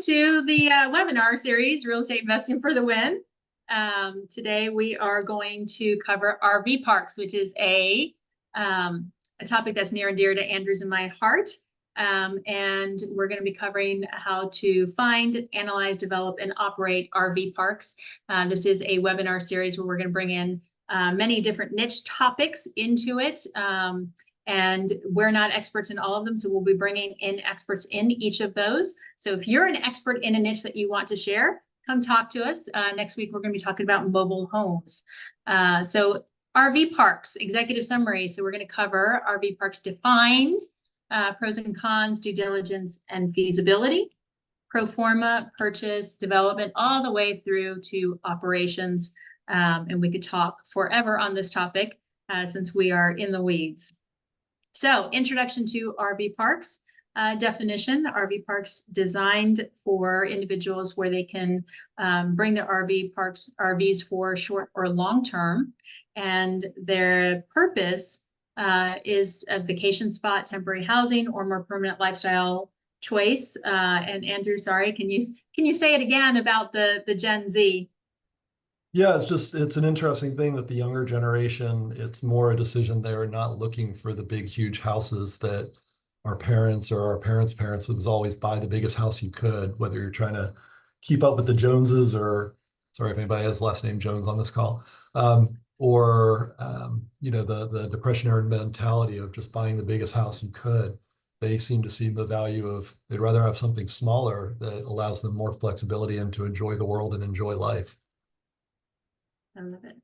to the webinar series, Real Estate Investing for the Win. Today we are going to cover RV parks, which is a topic that's near and dear to Andrew's and my heart. And we're going to be covering how to find, analyze, develop, and operate RV parks. This is a webinar series where we're going to bring in many different niche topics into it. And we're not experts in all of them, so we'll be bringing in experts in each of those. So if you're an expert in a niche that you want to share, come talk to us. Next week, we're going to be talking about mobile homes. So RV parks, executive summary. So we're going to cover RV parks defined, pros and cons, due diligence, and feasibility, pro forma, purchase, development, all the way through to operations. And we could talk forever on this topic since we are in the weeds. So, introduction to RV parks. Definition: RV parks designed for individuals where they can bring their RVs for short or long term, and their purpose is a vacation spot, temporary housing, or more permanent lifestyle choice. And Andrew, sorry, can you say it again about the Gen Z? Yeah, it's an interesting thing that the younger generation, it's more a decision. They're not looking for the big, huge houses that our parents or our parents' parents was always buy the biggest house you could, whether you're trying to keep up with the Joneses or, sorry if anybody has last name Jones on this call, or the Depression era mentality of just buying the biggest house you could. They seem to see the value of, they'd rather have something smaller that allows them more flexibility and to enjoy the world and enjoy life. I love it.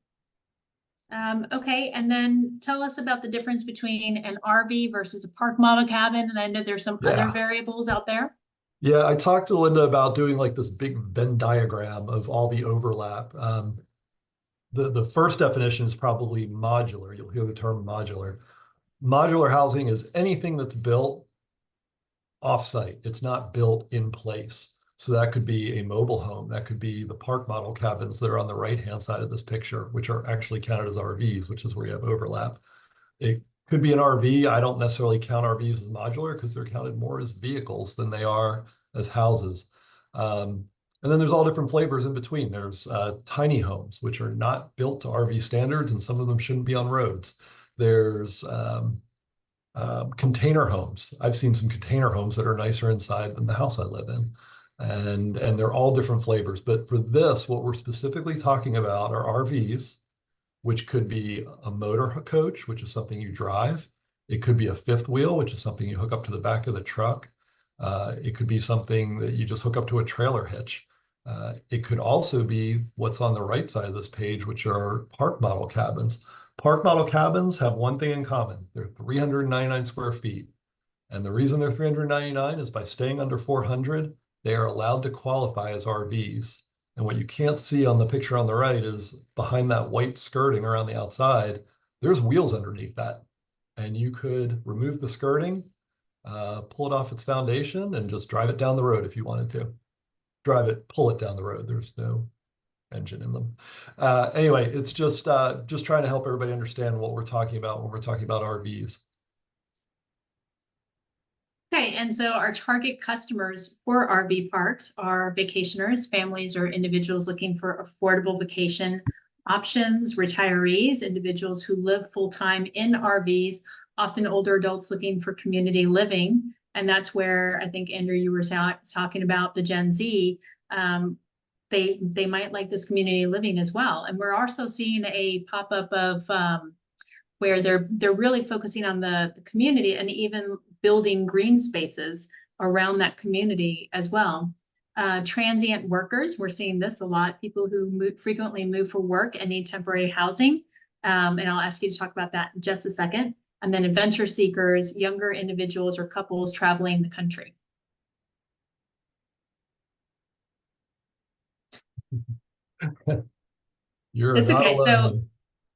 Okay, and then tell us about the difference between an RV versus a park model cabin. And I know there's some other variables out there. Yeah, I talked to Linda about doing like this big Venn diagram of all the overlap. The first definition is probably modular. You'll hear the term modular. Modular housing is anything that's built off-site. It's not built in place. So that could be a mobile home. That could be the park model cabins that are on the right-hand side of this picture, which are actually counted as RVs, which is where you have overlap. It could be an RV. I don't necessarily count RVs as modular because they're counted more as vehicles than they are as houses. And then there's all different flavors in between. There's tiny homes, which are not built to RV standards, and some of them shouldn't be on roads. There's container homes. I've seen some container homes that are nicer inside than the house I live in. And they're all different flavors. But for this, what we're specifically talking about are RVs, which could be a motor coach, which is something you drive. It could be a fifth wheel, which is something you hook up to the back of the truck. It could be something that you just hook up to a trailer hitch. It could also be what's on the right side of this page, which are park model cabins. Park model cabins have one thing in common. They're 399 square feet. And the reason they're 399 is by staying under 400, they are allowed to qualify as RVs. And what you can't see on the picture on the right is behind that white skirting around the outside, there's wheels underneath that. And you could remove the skirting, pull it off its foundation, and just drive it down the road if you wanted to. Pull it down the road. There's no engine in them. Anyway, it's just trying to help everybody understand what we're talking about when we're talking about RVs. Okay, and so our target customers for RV parks are vacationers, families, or individuals looking for affordable vacation options, retirees, individuals who live full-time in RVs, often older adults looking for community living. And that's where I think, Andrew, you were talking about the Gen Z. They might like this community living as well. And we're also seeing a pop-up of where they're really focusing on the community and even building green spaces around that community as well. Transient workers, we're seeing this a lot, people who frequently move for work and need temporary housing. And I'll ask you to talk about that in just a second. And then adventure seekers, younger individuals or couples traveling the country. You're It's not okay. alone. So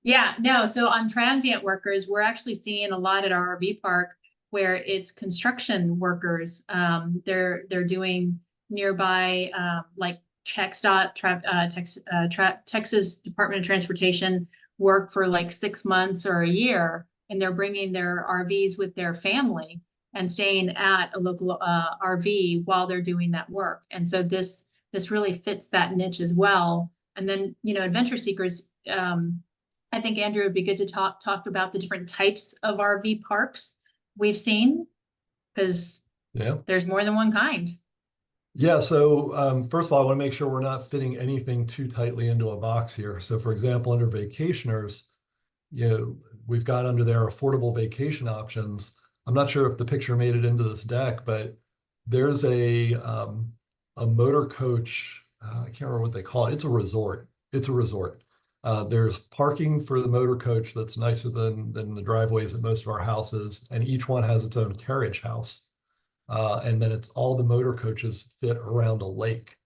yeah, no. So on transient workers, we're actually seeing a lot at our RV park where it's construction workers. They're doing nearby like Texas Department of Transportation work for like 6 months or a year, and they're bringing their RVs with their family. and staying at a local RV while they're doing that work. And so this really fits that niche as well. And then, adventure seekers, I think Andrew would be good to talk about the different types of RV parks we've seen, because Yeah. there's more than one kind. Yeah, so first of all, I want to make sure we're not fitting anything too tightly into a box here. So for example, under vacationers, we've got under there affordable vacation options. I'm not sure if the picture made it into this deck, but there's a motor coach. I can't remember what they call it. It's a resort. It's a resort. There's parking for the motor coach that's nicer than the driveways at most of our houses, and each one has its own carriage house. And then it's all the motor coaches fit around a lake.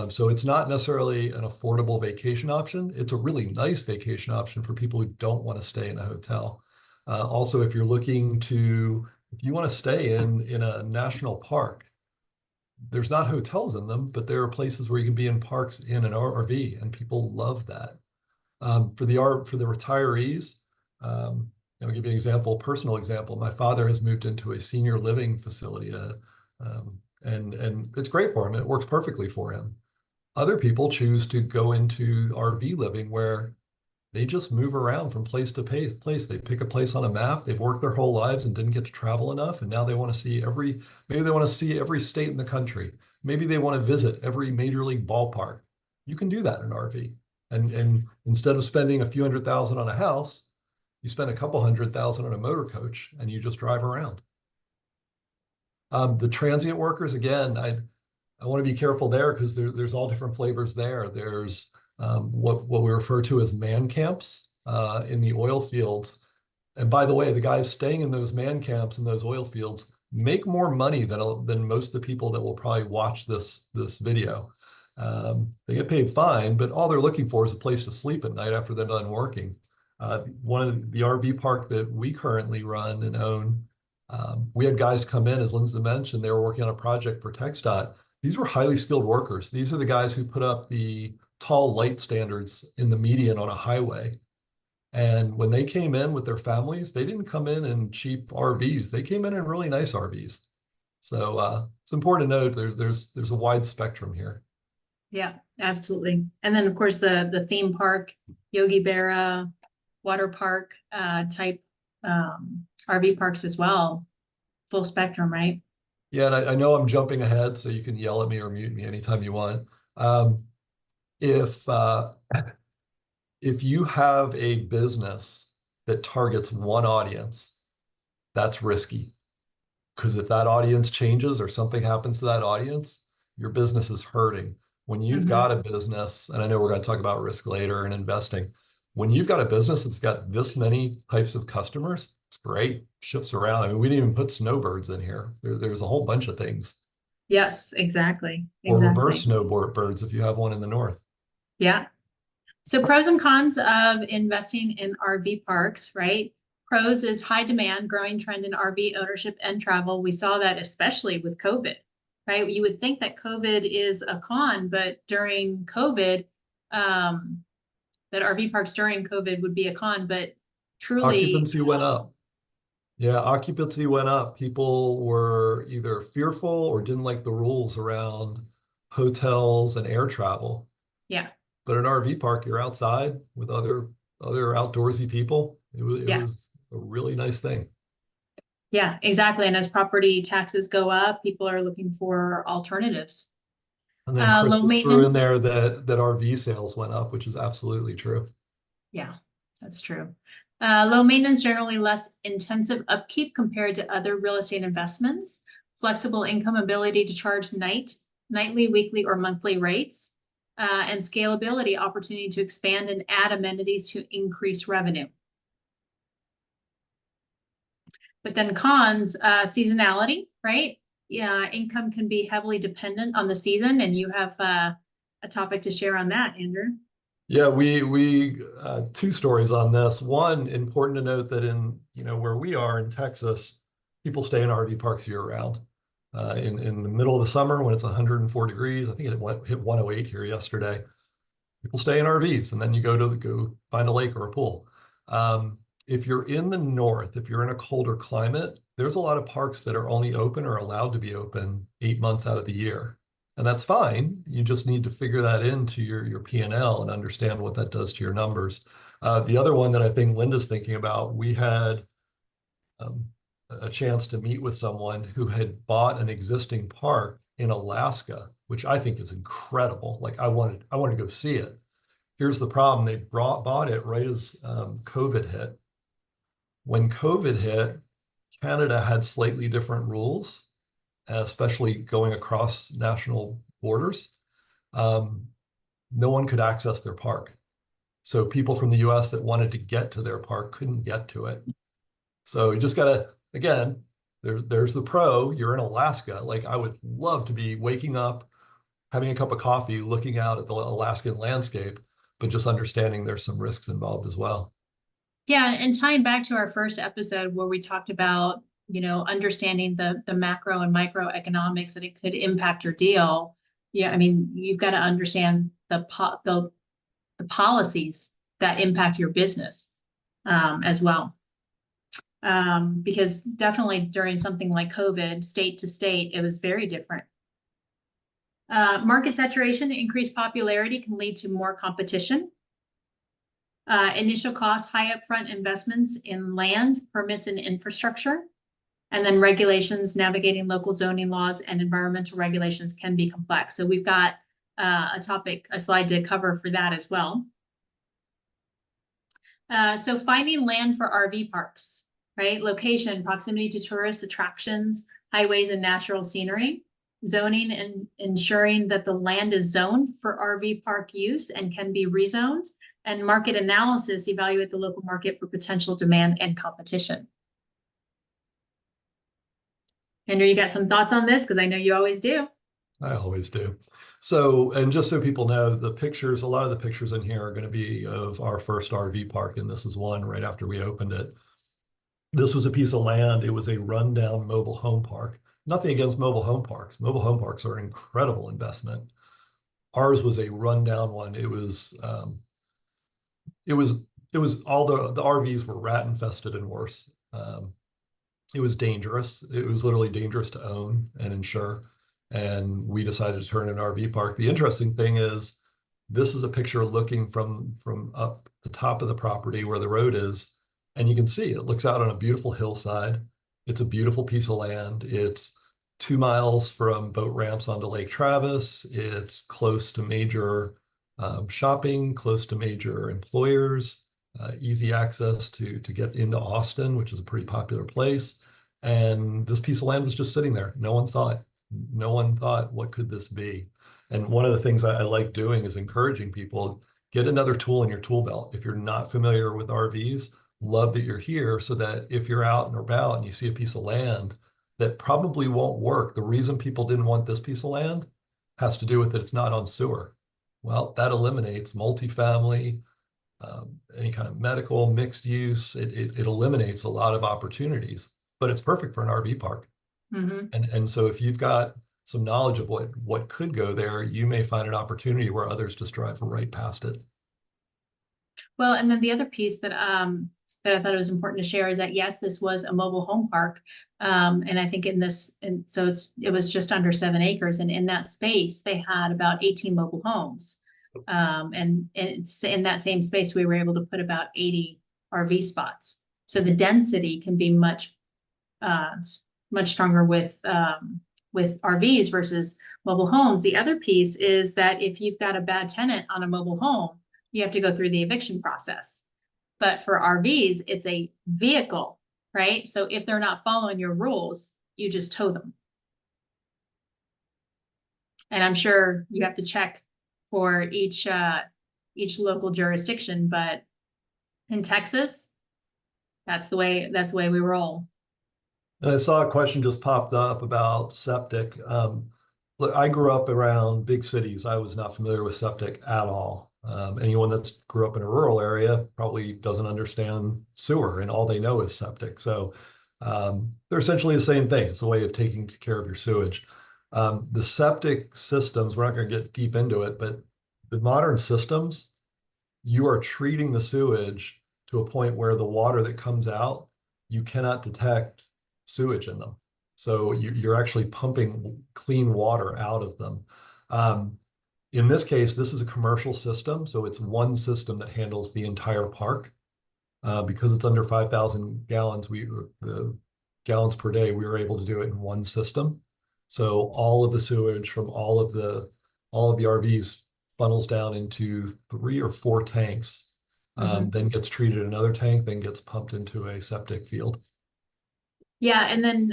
So it's not necessarily an affordable vacation option. It's a really nice vacation option for people who don't want to stay in a hotel. Also, if you want to stay in a national park, there's not hotels in them, but there are places where you can be in parks in an RV, and people love that. For the retirees, I'll give you an example, personal example. My father has moved into a senior living facility, and it's great for him. It works perfectly for him. Other people choose to go into RV living where they just move around from place to place. They pick a place on a map. They've worked their whole lives and didn't get to travel enough, and now they want to see maybe they want to see every state in the country. Maybe they want to visit every major league ballpark. You can do that in an RV. And instead of spending a few $100,000 on a house, you spend a couple $100,000 on a motor coach and you just drive around. The transient workers, again, I want to be careful there because there's all different flavors there. There's what we refer to as man camps in the oil fields. And by the way, the guys staying in those man camps in those oil fields make more money than most of the people that will probably watch this video. They get paid fine, but all they're looking for is a place to sleep at night after they're done working. One of the RV park that we currently run and own, we had guys come in, as Lindsay mentioned, they were working on a project for TxDOT. These were highly skilled workers. These are the guys who put up the tall light standards in the median on a highway. And when they came in with their families, they didn't come in cheap RVs. They came in really nice RVs. So it's important to note there's a wide spectrum here. Yeah, absolutely. And then of course the theme park, Yogi Berra, water park type RV parks as well. Full spectrum, right? Yeah, and I know I'm jumping ahead, so you can yell at me or mute me anytime you want. If you have a business that targets one audience, that's risky. Because if that audience changes or something happens to that audience, your business is hurting. When you've got a business, and I know we're going to talk about risk later and investing, when you've got a business that's got this many types of customers, it's great. Shifts around. I mean, we didn't even put snowbirds in here. There's a whole bunch of things. Yes, exactly. Or reverse Exactly. snowbirds if you have one in the north. Yeah. So pros and cons of investing in RV parks, right? Pros is high demand, growing trend in RV ownership and travel. We saw that especially with COVID, right? You would think that COVID is a con, but during COVID, that RV parks during COVID would be a con, but truly, Occupancy went up. Yeah, occupancy went up. People were either fearful or didn't like the rules around hotels and air travel. yeah, But an RV park, you're outside with other outdoorsy people. It yeah, was a really nice thing. yeah, exactly. And as property taxes go up, people are looking for alternatives. And then Chris Low just threw in maintenance. there that RV sales went up, which is absolutely true. Yeah, that's true. Low maintenance, generally less intensive upkeep compared to other real estate investments. Flexible income, ability to charge nightly, weekly, or monthly rates. And scalability, opportunity to expand and add amenities to increase revenue. But then cons, seasonality, right? Yeah, income can be heavily dependent on the season, and you have a topic to share on that, Andrew. Yeah, we two stories on this. One, important to note that in where we are in Texas, people stay in RV parks year round. In the middle of the summer when it's 104 degrees, I think it hit 108 here yesterday. People stay in RVs, and then you go find a lake or a pool. If you're in the north, if you're in a colder climate, there's a lot of parks that are only open or allowed to be open 8 months out of the year. And that's fine. You just need to figure that into your P&L and understand what that does to your numbers. The other one that I think Linda's thinking about, we had um, a chance to meet with someone who had bought an existing park in Alaska, which I think is incredible. Like I wanted to go see it. Here's the problem. They bought it right as COVID hit. When COVID hit, Canada had slightly different rules, especially going across national borders. Um, no one could access their park. So people from the US that wanted to get to their park couldn't get to it. So you just gotta, again, there's the pro, you're in Alaska. Like I would love to be waking up, having a cup of coffee, looking out at the Alaskan landscape, but just understanding there's some risks involved as well. Yeah, and tying back to our first episode where we talked about, understanding the macro and microeconomics that it could impact your deal. Yeah, I mean, you've got to understand the policies that impact your business as well. Because definitely during something like COVID, state to state, it was very different. Market saturation, increased popularity can lead to more competition. Initial costs, high upfront investments in land, permits, and infrastructure. And then regulations, navigating local zoning laws and environmental regulations can be complex. So we've got a slide to cover for that as well. So finding land for RV parks, right? Location, proximity to tourist attractions, highways, and natural scenery. Zoning and ensuring that the land is zoned for RV park use and can be rezoned. And market analysis, evaluate the local market for potential demand and competition. Andrew, you got some thoughts on this? Because I know you always do. I always do. So, and just so people know, the pictures, a lot of the pictures in here are going to be of our first RV park, and this is one right after we opened it. This was a piece of land. It was a rundown mobile home park. Nothing against mobile home parks. Mobile home parks are an incredible investment. Ours was a rundown one. It was all the RVs were rat infested and worse. It was dangerous. It was literally dangerous to own and insure. And we decided to turn an RV park. The interesting thing is, this is a picture looking from up the top of the property where the road is, and you can see it looks out on a beautiful hillside. It's a beautiful piece of land. It's 2 miles from boat ramps onto Lake Travis. It's close to major shopping, close to major employers, easy access to get into Austin, which is a pretty popular place. And this piece of land was just sitting there. No one saw it. No one thought, what could this be? And one of the things I like doing is encouraging people, get another tool in your tool belt. If you're not familiar with RVs, love that you're here so that if you're out and about and you see a piece of land that probably won't work, the reason people didn't want this piece of land has to do with that it's not on sewer. Well, that eliminates multifamily, any kind of medical mixed use. It eliminates a lot of opportunities, but it's perfect for an RV park. Mm-hmm. And so if you've got some knowledge of what could go there, you may find an opportunity where others just drive right past it. Well, and then the other piece that I thought it was important to share is that yes, this was a mobile home park, and I think so it was just under 7 acres, and in that space they had about 18 mobile homes, and it's in that same space we were able to put about 80 RV spots. So the density can be much stronger with RVs versus mobile homes. The other piece is that if you've got a bad tenant on a mobile home, you have to go through the eviction process. But for RVs, it's a vehicle, right? So if they're not following your rules, you just tow them. And I'm sure you have to check for each local jurisdiction, but in Texas, that's the way we roll. And I saw a question just popped up about septic. Look, I grew up around big cities. I was not familiar with septic at all. Anyone that's grew up in a rural area probably doesn't understand sewer, and all they know is septic. So they're essentially the same thing. It's a way of taking care of your sewage. The septic systems, we're not going to get deep into it, but the modern systems, you are treating the sewage to a point where the water that comes out, you cannot detect sewage in them. So you're actually pumping clean water out of them. Um, in this case, this is a commercial system, so it's one system that handles the entire park. Because it's under 5,000 gallons, gallons per day, we were able to do it in one system. So all of the sewage from all of the RVs funnels down into 3 or 4 tanks, then gets treated in another tank, then gets pumped into a septic field. Yeah, and then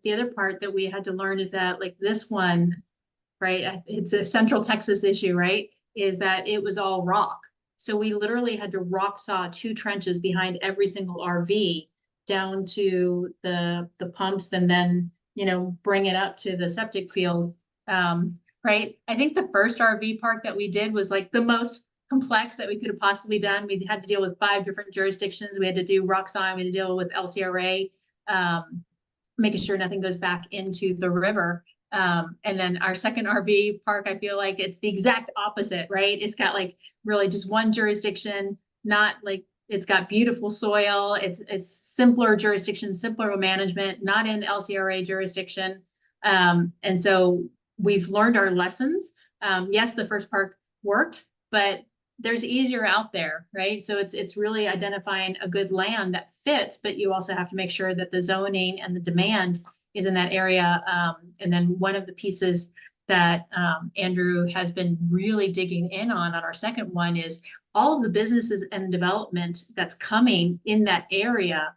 the other part that we had to learn is that like this one, right? It's a Central Texas issue, right? Is that it was all rock. So we literally had to rock saw 2 trenches behind every single RV down to the pumps and then, bring it up to the septic field. Right. I think the first RV park that we did was like the most complex that we could have possibly done. We had to deal with 5 different jurisdictions. We had to do rock saw, we had to deal with LCRA, making sure nothing goes back into the river. And then our second RV park, I feel like it's the exact opposite, right? It's got like really just one jurisdiction, not like it's got beautiful soil. It's simpler jurisdiction, simpler management, not in LCRA jurisdiction. And so we've learned our lessons. Yes, the first park worked, but there's easier out there, right? So it's really identifying a good land that fits, but you also have to make sure that the zoning and the demand is in that area. And then one of the pieces that Andrew has been really digging in on our second one is all of the businesses and development that's coming in that area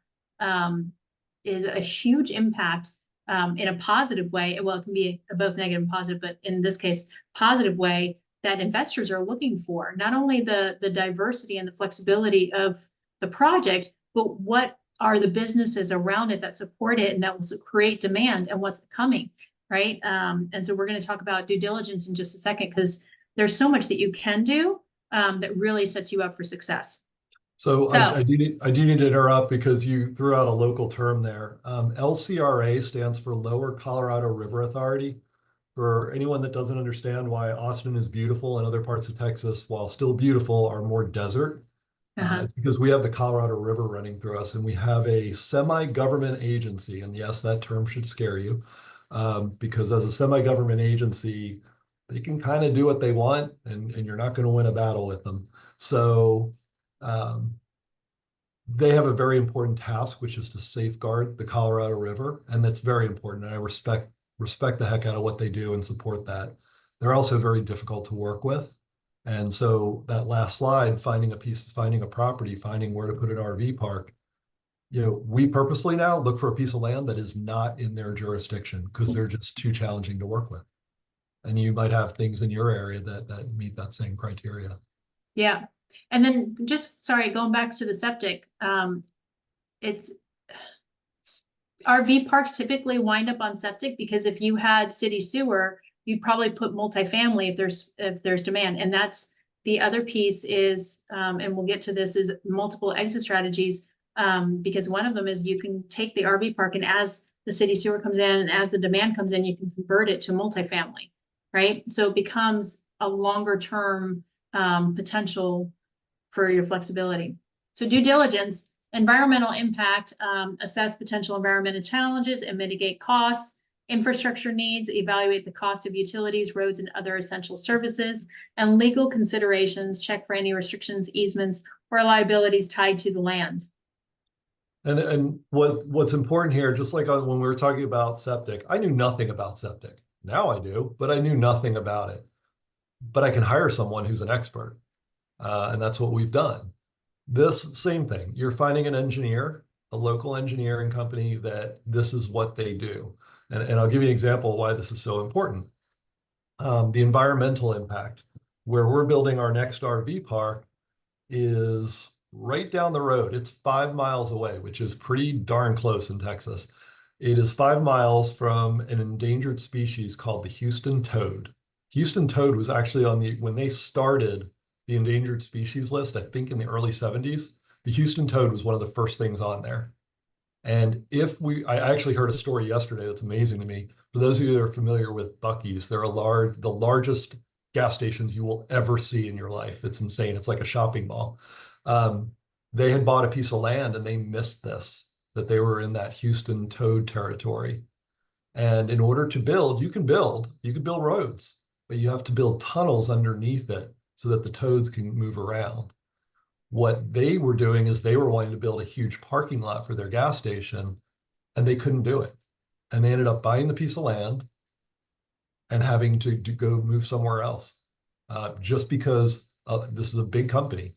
is a huge impact in a positive way. Well, it can be both negative and positive, but in this case, positive way that investors are looking for. Not only the diversity and the flexibility of the project, but what are the businesses around it that support it and that will create demand and what's coming, right? And so we're going to talk about due diligence in just a second because there's so much that you can do that really sets you up for success. So So, I do need to interrupt because you threw out a local term there. LCRA stands for Lower Colorado River Authority. For anyone that doesn't understand why Austin is beautiful and other parts of Texas, while still beautiful, are more desert, it's because we have the Colorado River running through us and we have a semi-government agency. And yes, that term should scare you because as a semi-government agency, they can kind of do what they want and you're not going to win a battle with them. So um, they have a very important task, which is to safeguard the Colorado River. And that's very important. And I respect the heck out of what they do and support that. They're also very difficult to work with. And so that last slide, finding a property, finding where to put an RV park, we purposely now look for a piece of land that is not in their jurisdiction because they're just too challenging to work with. And you might have things in your area that meet that same criteria. yeah. And then just, sorry, going back to the septic, it's RV parks typically wind up on septic because if you had city sewer, you'd probably put multifamily if there's demand. And that's the other piece is, and we'll get to this, is multiple exit strategies. Because one of them is you can take the RV park and as the city sewer comes in and as the demand comes in, you can convert it to multifamily, right? So it becomes a longer term potential for your flexibility. So due diligence, environmental impact, assess potential environmental challenges and mitigate costs, infrastructure needs, evaluate the cost of utilities, roads, and other essential services, and legal considerations, check for any restrictions, easements, or liabilities tied to the land. And what's important here, just like when we were talking about septic, I knew nothing about septic. Now I do, but I knew nothing about it. But I can hire someone who's an expert. And that's what we've done. This same thing, you're finding an engineer, a local engineering company that this is what they do. And I'll give you an example of why this is so important. The environmental impact, where we're building our next RV park is right down the road. It's 5 miles away, which is pretty darn close in Texas. It is 5 miles from an endangered species called the Houston toad. Houston toad was actually when they started the endangered species list, I think in the early 70s, the Houston toad was one of the first things on there. And I actually heard a story yesterday that's amazing to me. For those of you that are familiar with Buc-ee's, they're the largest gas stations you will ever see in your life. It's insane. It's like a shopping mall. They had bought a piece of land and they missed this. that they were in that Houston towed territory. And in order to build, you can build roads, but you have to build tunnels underneath it so that the toads can move around. What they were doing is they were wanting to build a huge parking lot for their gas station, and they couldn't do it. And they ended up buying the piece of land and having to go move somewhere else, just because this is a big company,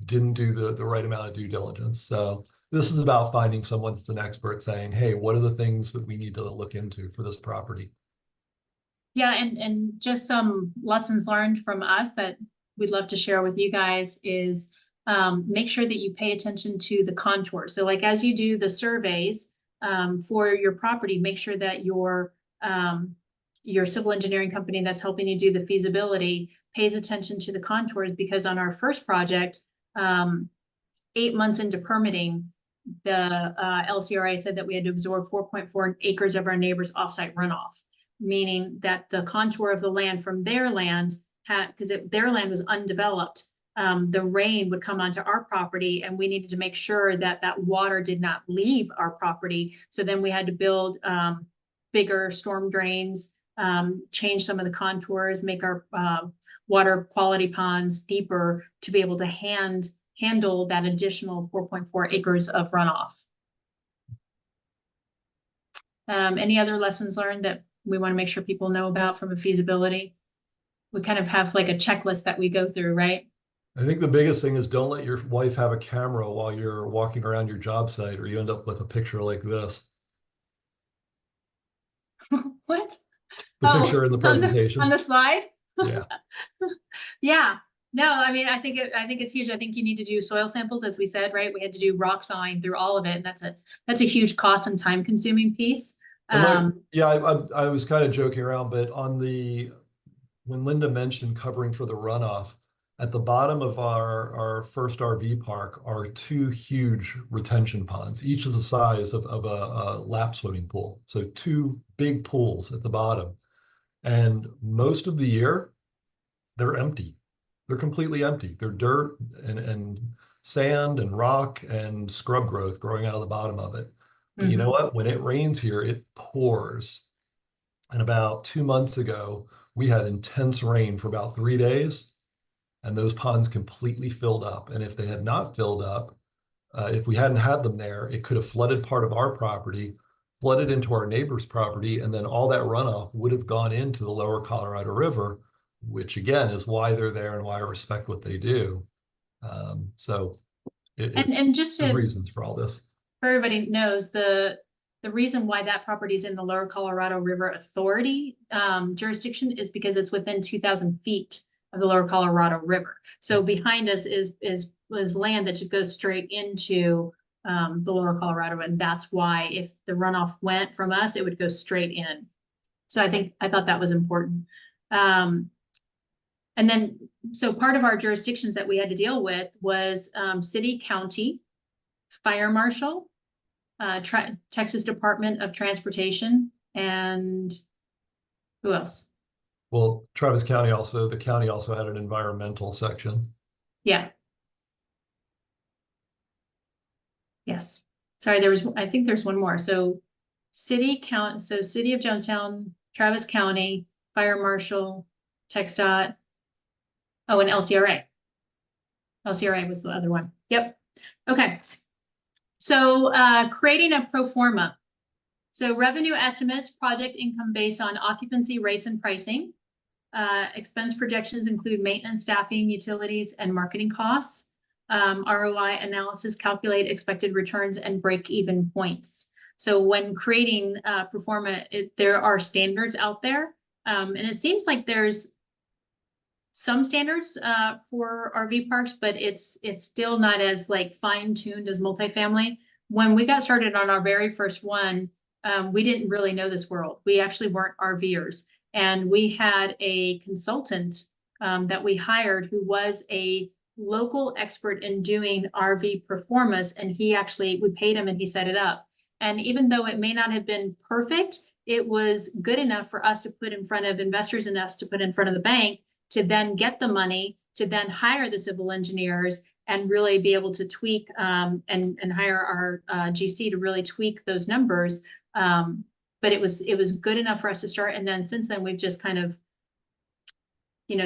didn't do the right amount of due diligence. So this is about finding someone that's an expert saying, hey, what are the things that we need to look into for this property? Yeah, and just some lessons learned from us that we'd love to share with you guys is make sure that you pay attention to the contours. So like as you do the surveys for your property, make sure that your civil engineering company that's helping you do the feasibility pays attention to the contours, because on our first project, 8 months into permitting, the LCRA said that we had to absorb 4.4 acres of our neighbor's offsite runoff, meaning that the contour of the land from their land had, because their land was undeveloped, the rain would come onto our property, and we needed to make sure that that water did not leave our property. So then we had to build bigger storm drains, change some of the contours, make our water quality ponds deeper to be able to handle that additional 4.4 acres of runoff. Any other lessons learned that we want to make sure people know about from a feasibility? We kind of have like a checklist that we go through, right? I think the biggest thing is don't let your wife have a camera while you're walking around your job site, or you end up with a picture like this. What? The picture in the On presentation. the slide? Yeah. Yeah. No, I mean, I think it's huge. I think you need to do soil samples, as we said, right? We had to do rock sawing through all of it, and that's a huge cost and time consuming piece. And yeah, I was kind of joking around, but when Linda mentioned covering for the runoff, at the bottom of our first RV park are two huge retention ponds, each is the size of a lap swimming pool. So two big pools at the bottom. And most of the year, they're empty. They're completely empty. They're dirt and sand and rock and scrub growth growing out of the bottom of it. But you know what? When it rains here, it pours. And about 2 months ago, we had intense rain for about 3 days, and those ponds completely filled up. And if they had not filled up, if we hadn't had them there, it could have flooded part of our property, flooded into our neighbor's property, and then all that runoff would have gone into the lower Colorado River, which again is why they're there and why I respect what they do. So it's And just good to, reasons for all this. for everybody knows, the reason why that property is in the Lower Colorado River Authority jurisdiction is because it's within 2,000 feet of the Lower Colorado River. So behind us is land that just goes straight into the Lower Colorado, and that's why if the runoff went from us, it would go straight in. So I thought that was important. And then, so part of our jurisdictions that we had to deal with was city, county, fire marshal, Texas Department of Transportation, and who else? Well, Travis County also, the county also had an environmental section. Yeah. Yes. Sorry, I think there's one more. So city, city of Jonestown, Travis County, fire marshal, TxDOT. Oh, and LCRA. LCRA was the other one. Yep. Okay. So creating a pro forma. So revenue estimates, project income based on occupancy rates and pricing. Expense projections include maintenance, staffing, utilities, and marketing costs. ROI analysis, calculate expected returns and break-even points. So when creating pro forma, there are standards out there. And it seems like there's some standards for RV parks, but it's still not as like fine-tuned as multifamily. When we got started on our very first one, we didn't really know this world. We actually weren't RVers. And we had a consultant that we hired who was a local expert in doing RV performance. And we paid him and he set it up. And even though it may not have been perfect, it was good enough for us to put in front of investors and us to put in front of the bank to then get the money, to then hire the civil engineers and really be able to tweak and hire our GC to really tweak those numbers. But it was good enough for us to start. And then since then, we've just kind of,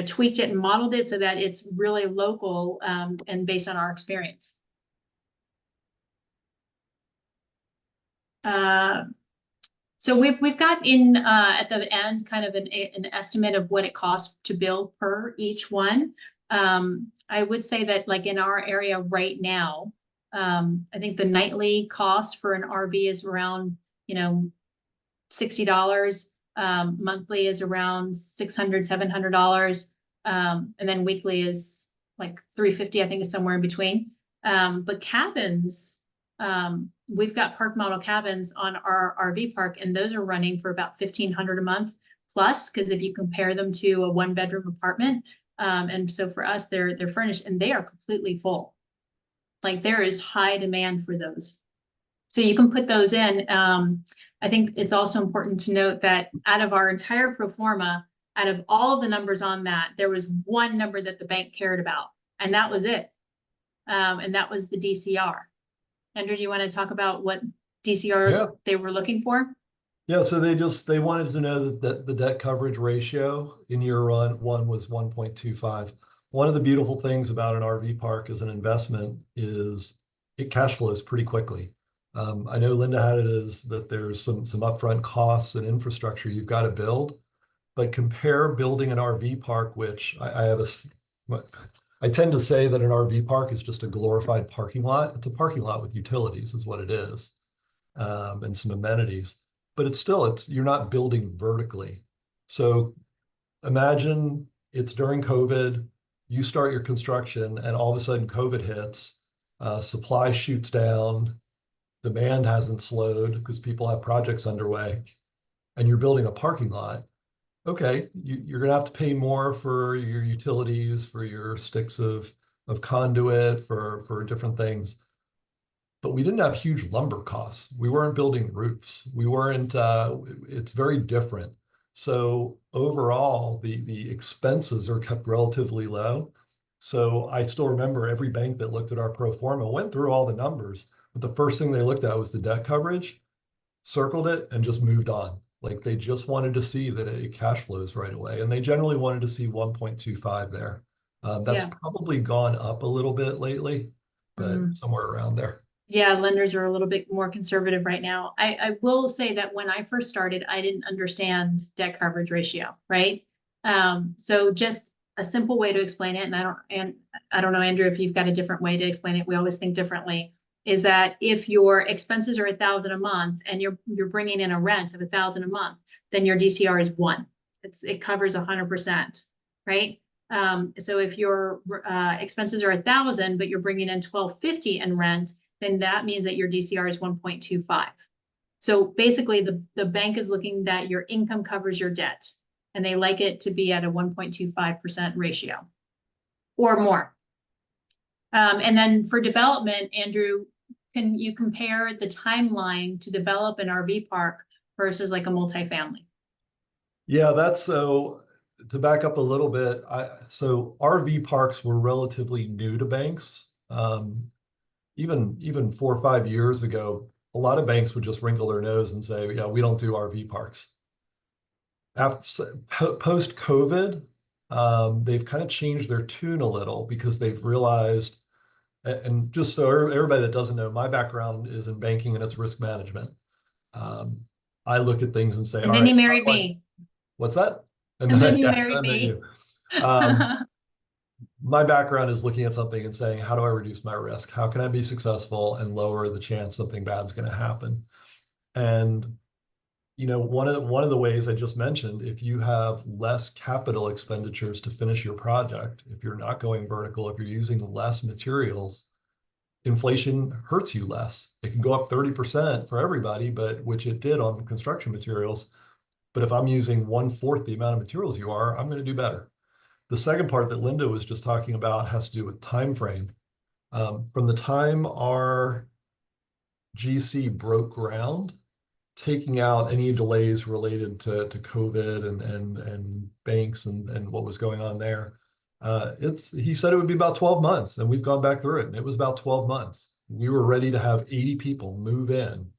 tweaked it and modeled it so that it's really local and based on our experience. So we've got in at the end kind of an estimate of what it costs to build per each one. I would say that like in our area right now, I think the nightly cost for an RV is around, $60. Monthly is around $600, $700. And then weekly is like $350, I think is somewhere in between. But cabins, we've got park model cabins on our RV park, and those are running for about $1,500 a month plus, because if you compare them to a 1-bedroom apartment, and so for us, they're furnished and they are completely full. Like there is high demand for those. So you can put those in. I think it's also important to note that out of our entire pro forma, out of all of the numbers on that, there was one number that the bank cared about, and that was it. And that was the DCR. Andrew, do you want to talk about what DCR they were looking for? Yeah, so they wanted to know that the debt coverage ratio in year one was 1.25. One of the beautiful things about an RV park as an investment is it cash flows pretty quickly. I know Linda had it as that there's some upfront costs and infrastructure you've got to build, but compare building an RV park, which I tend to say that an RV park is just a glorified parking lot. It's a parking lot with utilities is what it is, and some amenities, but you're not building vertically. So imagine it's during COVID, you start your construction and all of a sudden COVID hits, supply shoots down, demand hasn't slowed because people have projects underway, and you're building a parking lot. Okay, you're going to have to pay more for your utilities, for your sticks of conduit, for different things. But we didn't have huge lumber costs. We weren't building roofs. We weren't, it's very different. So overall, the expenses are kept relatively low. So I still remember every bank that looked at our pro forma went through all the numbers, but the first thing they looked at was the debt coverage, circled it, and just moved on. Like they just wanted to see that it cash flows right away. And they generally wanted to see 1.25 there. That's probably gone up a little bit lately, but somewhere around there. Yeah, lenders are a little bit more conservative right now. I will say that when I first started, I didn't understand debt coverage ratio, right? So just a simple way to explain it, and I don't know, Andrew, if you've got a different way to explain it. We always think differently. Is that if your expenses are $1,000 a month and you're bringing in a rent of $1,000 a month, then your DCR is 1. It covers 100%, right? So if your expenses are 1,000, but you're bringing in $1,250 in rent, then that means that your DCR is 1.25. So basically, the bank is looking that your income covers your debt, and they like it to be at a 1.25% ratio or more. And then for development, Andrew, can you compare the timeline to develop an RV park versus like a multifamily? Yeah, that's so to back up a little bit. So RV parks were relatively new to banks. Even 4 or 5 years ago, a lot of banks would just wrinkle their nose and say, yeah, we don't do RV parks. Post COVID, they've kind of changed their tune a little because they've realized, and just so everybody that doesn't know, my background is in banking and it's risk management. I look at things and say, And all then right, you married me. what's that? And then you married me. My background is looking at something and saying, how do I reduce my risk? How can I be successful and lower the chance something bad is going to happen? And one of the ways I just mentioned, if you have less capital expenditures to finish your project, if you're not going vertical, if you're using less materials, inflation hurts you less. It can go up 30% for everybody, but which it did on construction materials. But if I'm using 1/4 the amount of materials you are, I'm going to do better. The second part that Linda was just talking about has to do with time frame. From the time our GC broke ground, taking out any delays related to COVID and banks and what was going on there, He said it would be about 12 months, and we've gone back through it, and it was about 12 months. We were ready to have 80 people move in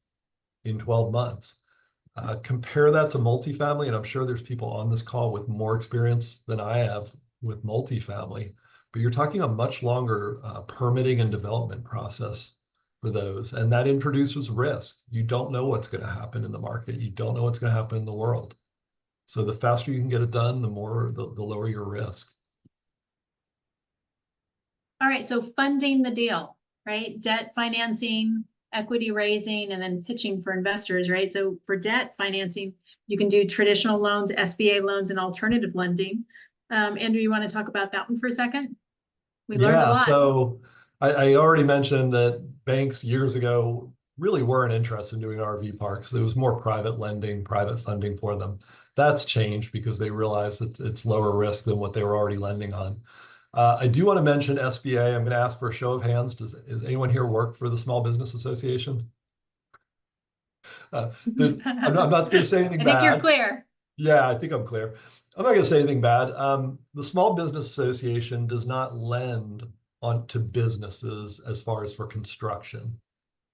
12 months. Compare that to multifamily, and I'm sure there's people on this call with more experience than I have with multifamily, but you're talking a much longer permitting and development process for those, and that introduces risk. You don't know what's going to happen in the market. You don't know what's going to happen in the world. So the faster you can get it done, the lower your risk. All right, so funding the deal, right? Debt financing, equity raising, and then pitching for investors, right? So for debt financing, you can do traditional loans, SBA loans, and alternative lending. Andrew, you want to talk about that one for a second? We learned a Yeah, lot. so I already mentioned that banks years ago really weren't interested in doing RV parks. There was more private lending, private funding for them. That's changed because they realized it's lower risk than what they were already lending on. I do want to mention SBA. I'm going to ask for a show of hands. Does anyone here work for the Small Business Association? I'm not going to say anything I think you're bad. clear. Yeah, I think I'm clear. I'm not going to say anything bad. The Small Business Association does not lend on to businesses as far as for construction.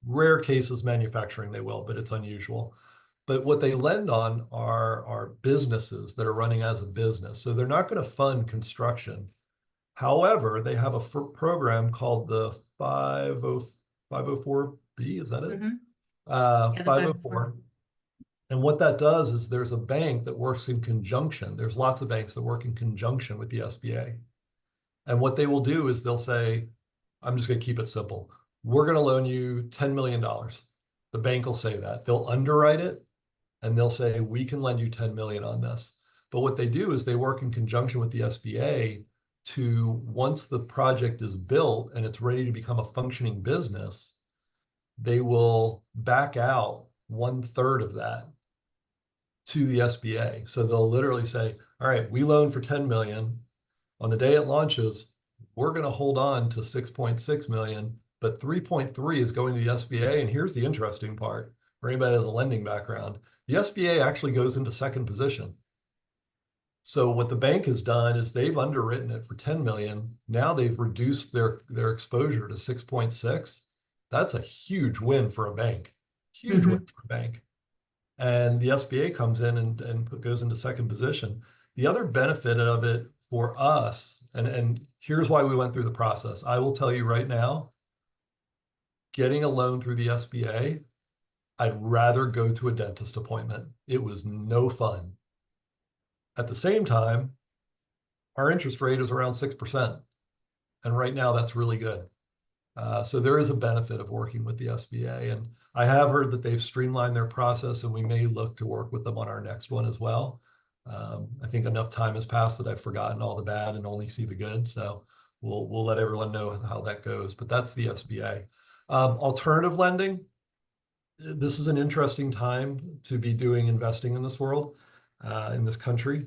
Rare cases manufacturing they will, but it's unusual. But what they lend on are businesses that are running as a business. So they're not going to fund construction. However, they have a program called the 504B, is that it? Mhm. Yeah, the 504. 504. And what that does is there's a bank that works in conjunction. There's lots of banks that work in conjunction with the SBA. And what they will do is they'll say, I'm just going to keep it simple. We're going to loan you $10 million. The bank will say that. They'll underwrite it and they'll say, we can lend you 10 million on this. But what they do is they work in conjunction with the SBA to, once the project is built and it's ready to become a functioning business, they will back out 1/3 of that to the SBA. So they'll literally say, all right, we loan for 10 million. On the day it launches, we're going to hold on to 6.6 million, but 3.3 is going to the SBA. And here's the interesting part for anybody that has a lending background. The SBA actually goes into second position. So what the bank has done is they've underwritten it for 10 million. Now they've reduced their exposure to 6.6. That's a huge win for a bank. Huge win for a bank. And the SBA comes in and goes into second position. The other benefit of it for us, and here's why we went through the process. I will tell you right now, getting a loan through the SBA, I'd rather go to a dentist appointment. It was no fun. At the same time, our interest rate is around 6%. And right now that's really good. So there is a benefit of working with the SBA. And I have heard that they've streamlined their process and we may look to work with them on our next one as well. I think enough time has passed that I've forgotten all the bad and only see the good. So we'll let everyone know how that goes, but that's the SBA. Alternative lending, this is an interesting time to be doing investing in this world, in this country.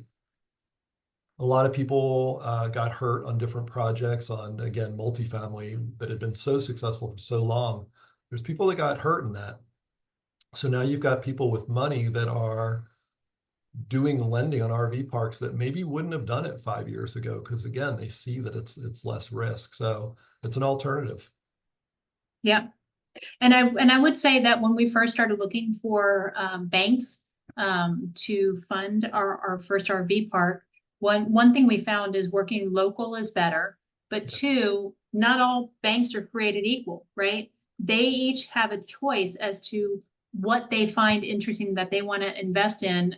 A lot of people got hurt on different projects on, again, multifamily that had been so successful for so long. There's people that got hurt in that. So now you've got people with money that are doing lending on RV parks that maybe wouldn't have done it 5 years ago because, again, they see that it's less risk. So it's an alternative. Yeah. And I would say that when we first started looking for banks to fund our first RV park, one thing we found is working local is better, but two, not all banks are created equal, right? They each have a choice as to what they find interesting that they want to invest in,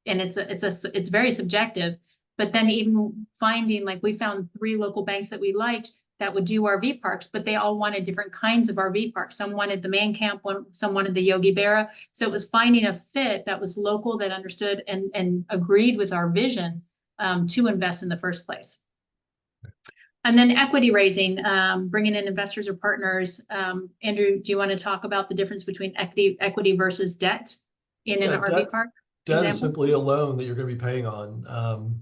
and it's very subjective. But then even finding, like, we found 3 local banks that we liked that would do RV parks, but they all wanted different kinds of RV parks. Some wanted the man camp, some wanted the Yogi Berra. So it was finding a fit that was local, that understood and agreed with our vision to invest in the first place. And then equity raising, bringing in investors or partners. Andrew, do you want to talk about the difference between equity versus debt in an RV park? Debt is simply a loan that you're going to be paying on.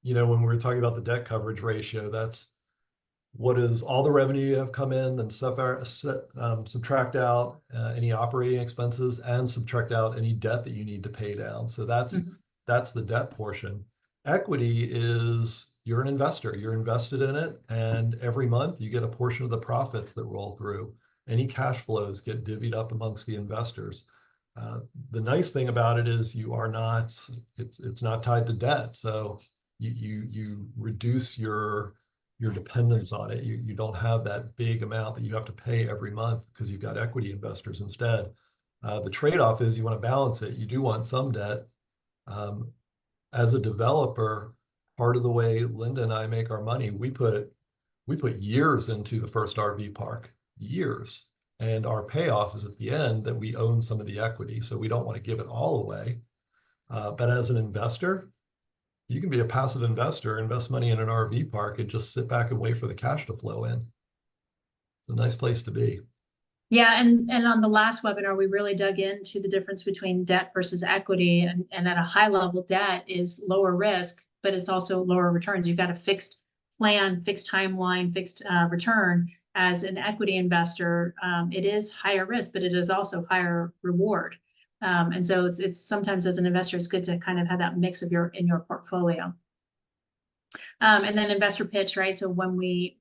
When we were talking about the debt coverage ratio, that's what is all the revenue you have come in, then subtract out any operating expenses and subtract out any debt that you need to pay down. So that's the debt portion. Equity is you're an investor, you're invested in it, and every month you get a portion of the profits that roll through. Any cash flows get divvied up amongst the investors. The nice thing about it is you are not, it's not tied to debt. So you reduce your dependence on it. You don't have that big amount that you have to pay every month because you've got equity investors instead. The trade-off is you want to balance it. You do want some debt. As a developer, part of the way Linda and I make our money, we put years into the first RV park, years. And our payoff is at the end that we own some of the equity. So we don't want to give it all away. But as an investor, you can be a passive investor, invest money in an RV park and just sit back and wait for the cash to flow in. It's a nice place to be. Yeah, and on the last webinar, we really dug into the difference between debt versus equity. And at a high level, debt is lower risk, but it's also lower returns. You've got a fixed plan, fixed timeline, fixed return. As an equity investor, it is higher risk, but it is also higher reward. And so it's sometimes as an investor, it's good to kind of have that mix of in your portfolio. And then investor pitch, right? So when we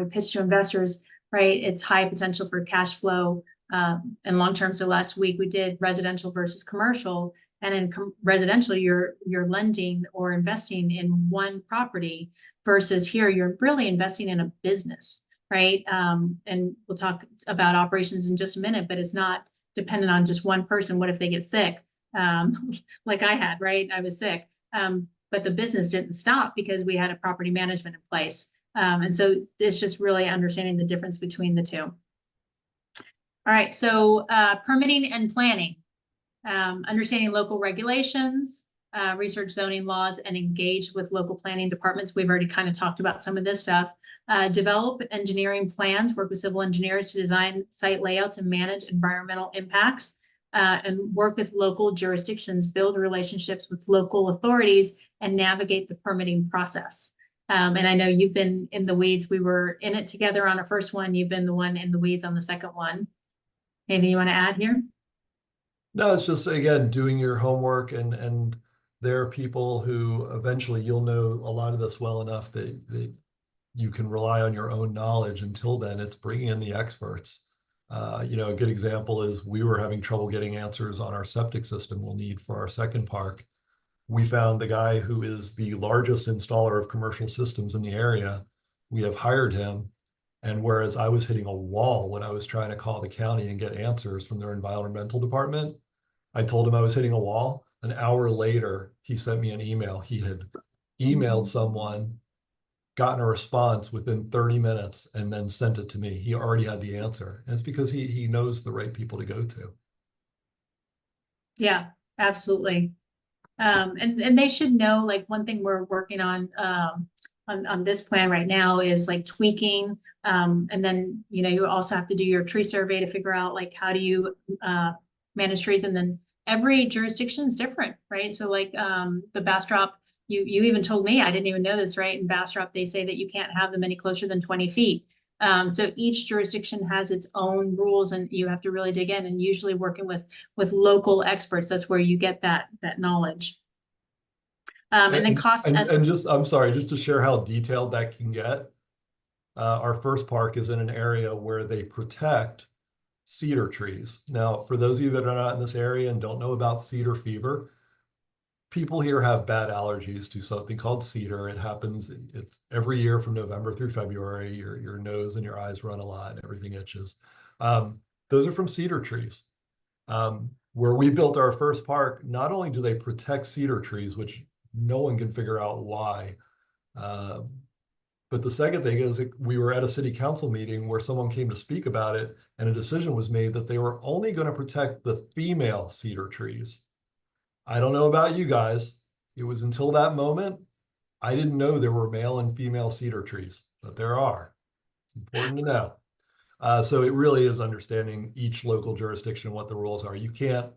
pitch to investors, right, it's high potential for cash flow and long term. So last week we did residential versus commercial, and in residential you're lending or investing in one property versus here you're really investing in a business, right? And we'll talk about operations in just a minute, but it's not dependent on just one person. What if they get sick? Like I had, right? I was sick. But the business didn't stop because we had a property management in place. And so it's just really understanding the difference between the two. All right, so permitting and planning, understanding local regulations, research zoning laws, and engage with local planning departments. We've already kind of talked about some of this stuff. Develop engineering plans, work with civil engineers to design site layouts and manage environmental impacts. And work with local jurisdictions, build relationships with local authorities, and navigate the permitting process. And I know you've been in the weeds. We were in it together on our first one. You've been the one in the weeds on the second one. Anything you want to add here? No, it's just, again, doing your homework, and there are people who eventually you'll know a lot of this well enough that you can rely on your own knowledge. Until then, it's bringing in the experts. A good example is we were having trouble getting answers on our septic system we'll need for our second park. We found the guy who is the largest installer of commercial systems in the area. We have hired him. And whereas I was hitting a wall when I was trying to call the county and get answers from their environmental department, I told him I was hitting a wall. An hour later, he sent me an email. He had emailed someone, gotten a response within 30 minutes, and then sent it to me. He already had the answer. And it's because he knows the right people to go to. Yeah, absolutely. And they should know, like, one thing we're working on this plan right now is like tweaking. And then, you also have to do your tree survey to figure out like, how do you manage trees? And then every jurisdiction is different, right? So like the Bastrop, you even told me, I didn't even know this, right? In Bastrop, they say that you can't have them any closer than 20 feet. So each jurisdiction has its own rules, and you have to really dig in, and usually working with local experts. That's where you get that knowledge. And then cost and just, I'm sorry, just to share how detailed that can get. Our first park is in an area where they protect cedar trees. Now, for those of you that are not in this area and don't know about cedar fever, people here have bad allergies to something called cedar. It happens, it's every year from November through February. Your nose and your eyes run a lot and everything itches. Those are from cedar trees. Where we built our first park, not only do they protect cedar trees, which no one can figure out why, but the second thing is we were at a city council meeting where someone came to speak about it, and a decision was made that they were only going to protect the female cedar trees. I don't know about you guys. It was until that moment, I didn't know there were male and female cedar trees, but there are. It's important to know. So it really is understanding each local jurisdiction, what the rules are. You can't,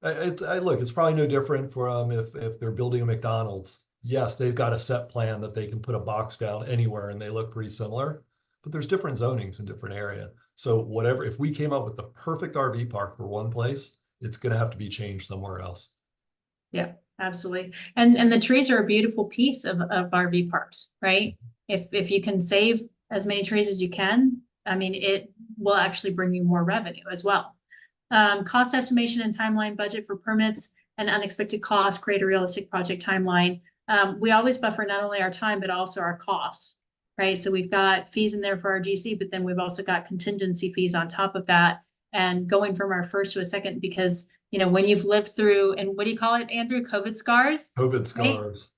look, it's probably no different from if they're building a McDonald's. Yes, they've got a set plan that they can put a box down anywhere and they look pretty similar, but there's different zonings in different area. So whatever, if we came up with the perfect RV park for one place, it's going to have to be changed somewhere else. Yeah, Absolutely. And the trees are a beautiful piece of RV parks, right? If you can save as many trees as you can, I mean, it will actually bring you more revenue as well. Cost estimation and timeline budget for permits and unexpected costs, create a realistic project timeline. We always buffer not only our time, but also our costs, right? So we've got fees in there for our GC, but then we've also got contingency fees on top of that. And going from our first to a second, because when you've lived through, and what do you call it, Andrew? COVID scars, COVID right? scars.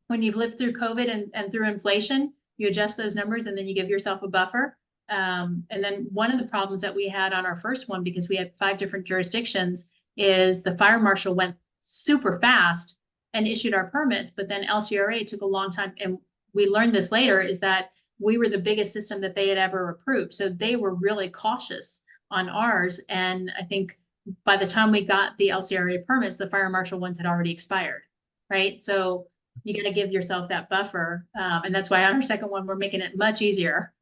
When you've lived through COVID and through inflation, you adjust those numbers and then you give yourself a buffer. And then one of the problems that we had on our first one, because we had 5 different jurisdictions, is the fire marshal went super fast and issued our permits, but then LCRA took a long time. And we learned this later, is that we were the biggest system that they had ever approved. So they were really cautious on ours. And I think by the time we got the LCRA permits, the fire marshal ones had already expired, right? So you got to give yourself that buffer. And that's why on our second one, we're making it much easier,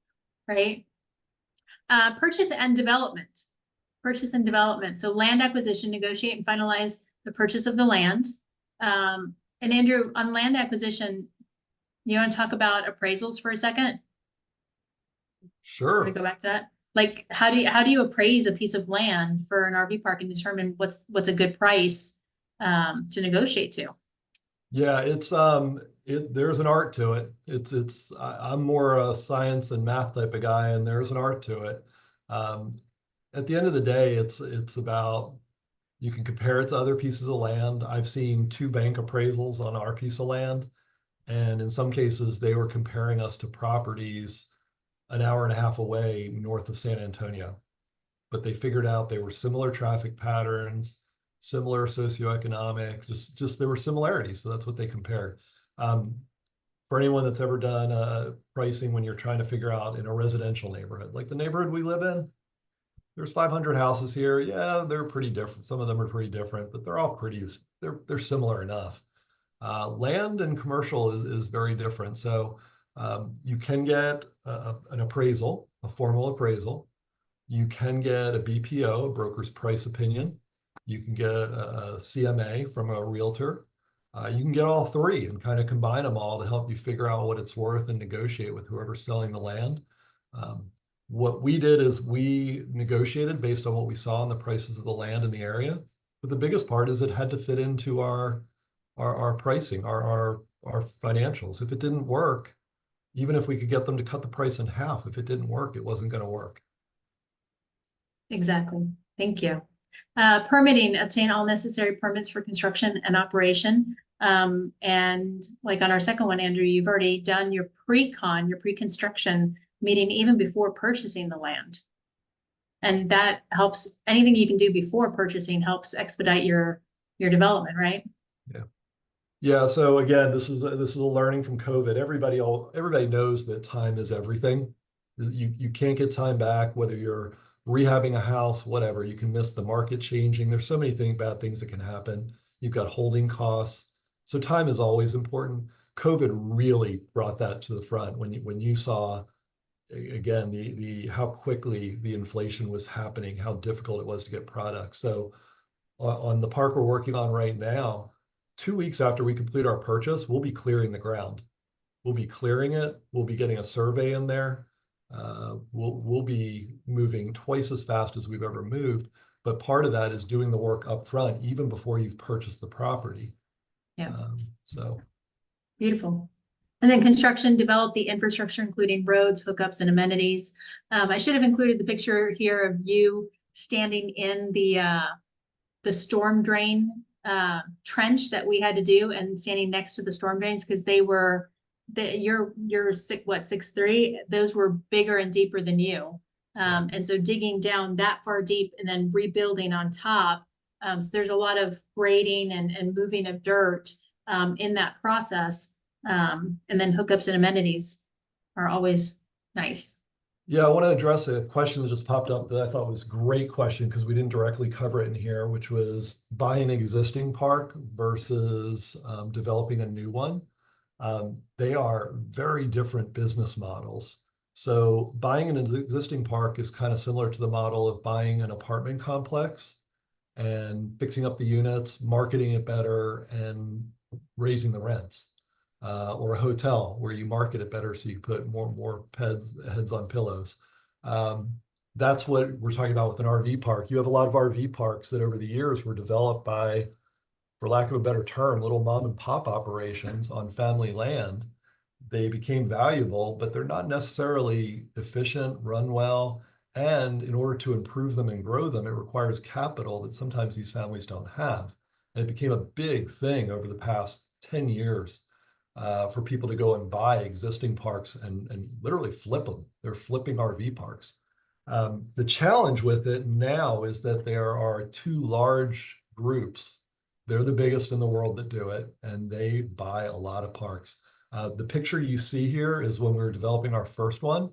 right? Purchase and development. Purchase and development. So land acquisition, negotiate and finalize the purchase of the land. And Andrew, on land acquisition, you want to talk about appraisals for a second? Want to Sure. go back to that? Like, how do you appraise a piece of land for an RV park and determine what's a good price to negotiate to? Yeah, there's an art to it. I'm more a science and math type of guy, and there's an art to it. Um, at the end of the day, it's about, you can compare it to other pieces of land. I've seen 2 bank appraisals on our piece of land, and in some cases they were comparing us to properties an hour and a half away north of San Antonio. But they figured out they were similar traffic patterns, similar socioeconomic, just there were similarities. So that's what they compared. Um, for anyone that's ever done pricing when you're trying to figure out in a residential neighborhood, like the neighborhood we live in, there's 500 houses here. Yeah, they're pretty different. Some of them are pretty different, but they're all they're similar enough. Land and commercial is very different. So you can get an appraisal, a formal appraisal. You can get a BPO, a broker's price opinion. You can get a CMA from a realtor. You can get all 3 and kind of combine them all to help you figure out what it's worth and negotiate with whoever's selling the land. Um, what we did is we negotiated based on what we saw in the prices of the land in the area. But the biggest part is it had to fit into our pricing, our financials. If it didn't work, even if we could get them to cut the price in half, if it didn't work, it wasn't going to work. Exactly. Thank you. Permitting, obtain all necessary permits for construction and operation. And like on our second one, Andrew, you've already done your pre-construction meeting even before purchasing the land. And that helps, anything you can do before purchasing helps expedite your development, right? Yeah. Yeah. So again, this is a learning from COVID. Everybody knows that time is everything. You can't get time back, whether you're rehabbing a house, whatever. You can miss the market changing. There's so many bad things that can happen. You've got holding costs. So time is always important. COVID really brought that to the front when you saw again the how quickly the inflation was happening, how difficult it was to get products. So on the park we're working on right now, 2 weeks after we complete our purchase, we'll be clearing the ground. We'll be clearing it. We'll be getting a survey in there. We'll be moving twice as fast as we've ever moved. But part of that is doing the work up front, even before you've purchased the property. Yeah. So Beautiful. And then construction, develop the infrastructure, including roads, hookups, and amenities. I should have included the picture here of you standing in the storm drain trench that we had to do, and standing next to the storm drains, because you're 6'3". Those were bigger and deeper than you. And so digging down that far deep and then rebuilding on top. So there's a lot of grading and moving of dirt in that process. And then hookups and amenities are always nice. yeah, I want to address a question that just popped up that I thought was a great question because we didn't directly cover it in here, which was buying an existing park versus developing a new one. They are very different business models. So buying an existing park is kind of similar to the model of buying an apartment complex. and fixing up the units, marketing it better, and raising the rents. Or a hotel where you market it better so you put more heads on pillows. That's what we're talking about with an RV park. You have a lot of RV parks that over the years were developed by, for lack of a better term, little mom and pop operations on family land. They became valuable, but they're not necessarily efficient, run well. And in order to improve them and grow them, it requires capital that sometimes these families don't have. And it became a big thing over the past 10 years for people to go and buy existing parks and literally flip them. They're flipping RV parks. The challenge with it now is that there are two large groups. They're the biggest in the world that do it, and they buy a lot of parks. The picture you see here is when we were developing our first one.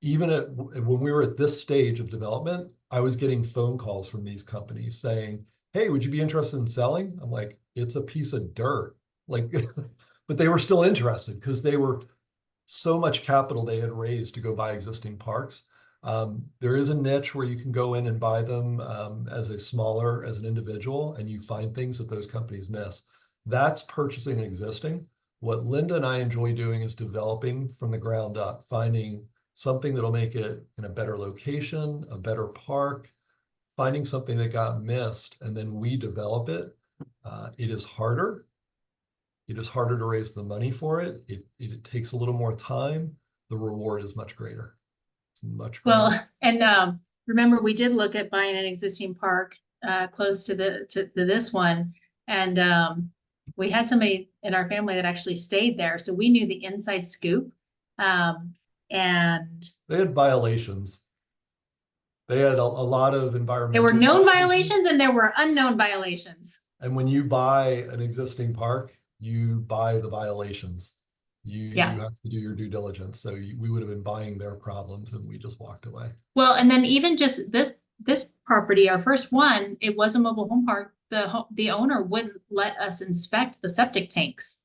Even when we were at this stage of development, I was getting phone calls from these companies saying, "Hey, would you be interested in selling?" I'm like, "It's a piece of dirt." Like, but they were still interested because they were so much capital they had raised to go buy existing parks. There is a niche where you can go in and buy them as an individual, and you find things that those companies miss. That's purchasing existing. What Linda and I enjoy doing is developing from the ground up, finding something that'll make it in a better location, a better park, finding something that got missed, and then we develop it. It is harder. It is harder to raise the money for it. It takes a little more time. The reward is much greater. It's much greater. Well, and remember, we did look at buying an existing park close to this one, and we had somebody in our family that actually stayed there, so we knew the inside scoop. And they had violations. They had a lot of environmental. There were known violations and there were unknown violations. And when you buy an existing park, you buy the violations. You have to do your due diligence. So we would have been buying their problems, and we just walked away. Well, and then even just this property, our first one, it was a mobile home park. The owner wouldn't let us inspect the septic tanks.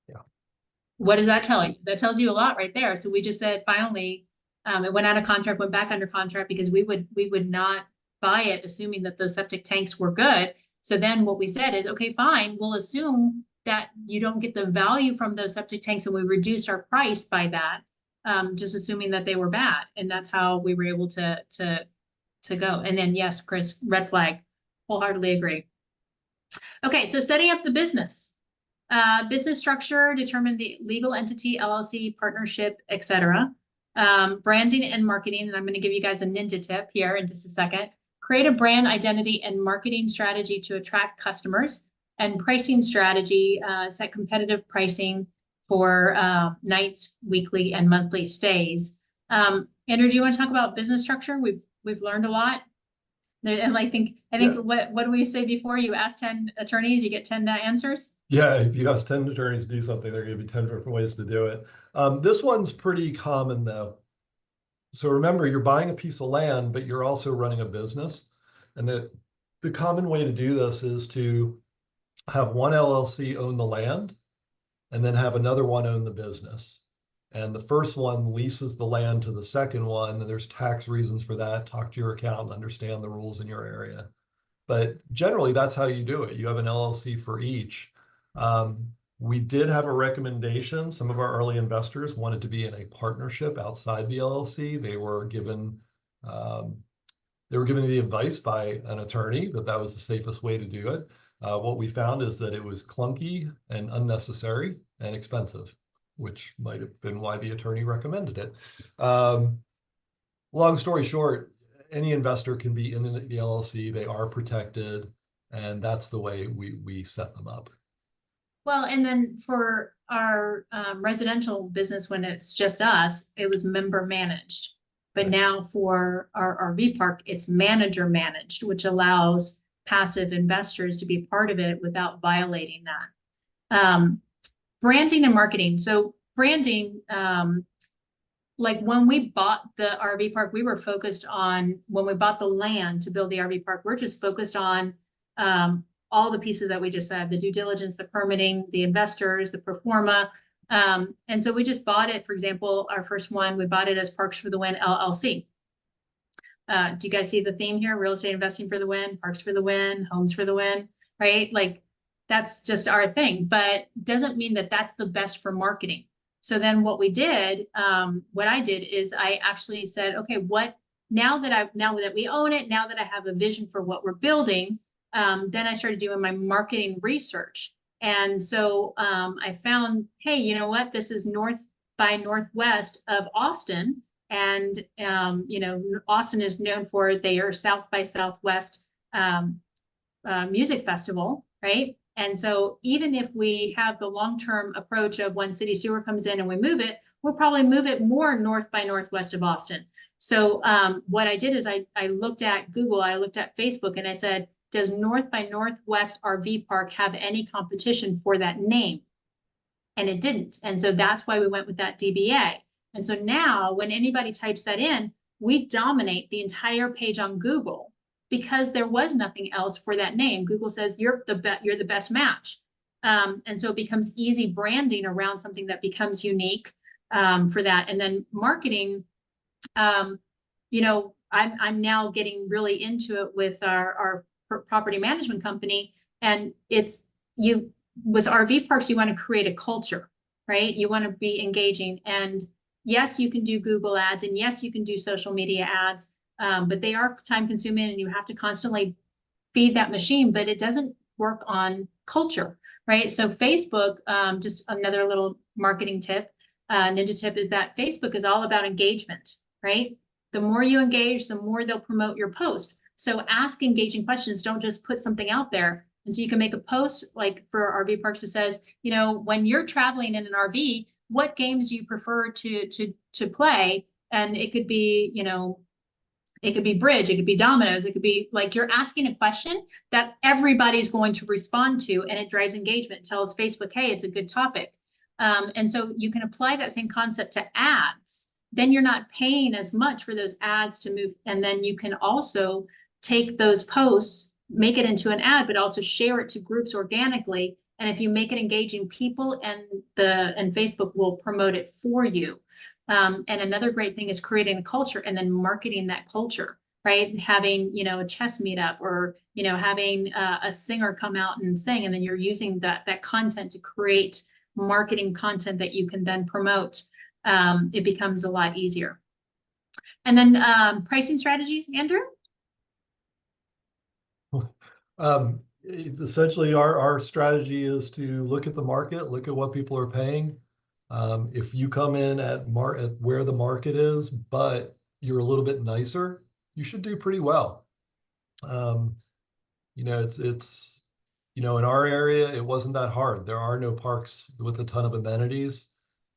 Yeah. What does that tell you? That tells you a lot right there. So we just said, finally, it went out of contract, went back under contract because we would not buy it, assuming that those septic tanks were good. So then what we said is, okay, fine, we'll assume that you don't get the value from those septic tanks, and we reduced our price by that, just assuming that they were bad. And that's how we were able to go. And then yes, Chris, red flag, wholeheartedly agree. Okay, so setting up the business. Business structure, determine the legal entity, LLC, partnership, etc. Branding and marketing, and I'm going to give you guys a ninja tip here in just a second. Create a brand identity and marketing strategy to attract customers, and pricing strategy, set competitive pricing for nights, weekly, and monthly stays. Andrew, do you want to talk about business structure? We've learned a lot. And I think what do we say before? You ask 10 attorneys, you get 10 answers. Yeah, if you ask 10 attorneys to do something, there are going to be 10 different ways to do it. This one's pretty common though. So remember, you're buying a piece of land, but you're also running a business. And the common way to do this is to have one LLC own the land and then have another one own the business. And the first one leases the land to the second one, and there's tax reasons for that. Talk to your accountant, understand the rules in your area. But generally, that's how you do it. You have an LLC for each. We did have a recommendation. Some of our early investors wanted to be in a partnership outside the LLC. They were given the advice by an attorney that was the safest way to do it. What we found is that it was clunky and unnecessary and expensive, which might have been why the attorney recommended it. Long story short, any investor can be in the LLC. They are protected, and that's the way we set them up. Well, and then for our residential business, when it's just us, it was member managed. But now for our RV park, it's manager managed, which allows passive investors to be part of it without violating that. Branding and marketing. So branding, like when we bought the RV park, we were focused on, when we bought the land to build the RV park, we're just focused on all the pieces that we just said, the due diligence, the permitting, the investors, the pro forma. And so we just bought it. For example, our first one, we bought it as Parks for the Win LLC. Do you guys see the theme here? Real estate investing for the win, parks for the win, homes for the win, right? Like that's just our thing, but doesn't mean that that's the best for marketing. So then what I did is I actually said, okay, now that we own it, now that I have a vision for what we're building, then I started doing my marketing research. And so I found, hey, you know what? This is north by northwest of Austin. And, Austin is known for their South by Southwest music festival, right? And so even if we have the long-term approach of when city sewer comes in and we move it, we'll probably move it more north by northwest of Austin. So what I did is I looked at Google, I looked at Facebook, and I said, does North by Northwest RV Park have any competition for that name? And it didn't. And so that's why we went with that DBA. And so now when anybody types that in, we dominate the entire page on Google because there was nothing else for that name. Google says you're the best match. And so it becomes easy branding around something that becomes unique for that. And then marketing, I'm now getting really into it with our property management company. And with RV parks, you want to create a culture, right? You want to be engaging. And yes, you can do Google ads, and yes, you can do social media ads, but they are time consuming and you have to constantly feed that machine, but it doesn't work on culture, right? So Facebook, just another little marketing tip, ninja tip, is that Facebook is all about engagement, right? The more you engage, the more they'll promote your post. So ask engaging questions. Don't just put something out there. And so you can make a post like for RV parks that says, when you're traveling in an RV, what games do you prefer to play? And it could be, it could be bridge, it could be dominoes, it could be like you're asking a question that everybody's going to respond to, and it drives engagement, tells Facebook, hey, it's a good topic. And so you can apply that same concept to ads. Then you're not paying as much for those ads to move. And then you can also take those posts, make it into an ad, but also share it to groups organically. And if you make it engaging, people and Facebook will promote it for you. And another great thing is creating a culture and then marketing that culture, right? Having, a chess meetup, or, having a singer come out and sing, and then you're using that content to create marketing content that you can then promote. It becomes a lot easier. And then pricing strategies, Andrew? It's essentially our strategy is to look at the market, look at what people are paying. If you come in at where the market is, but you're a little bit nicer, you should do pretty well. It's in our area, it wasn't that hard. There are no parks with a ton of amenities,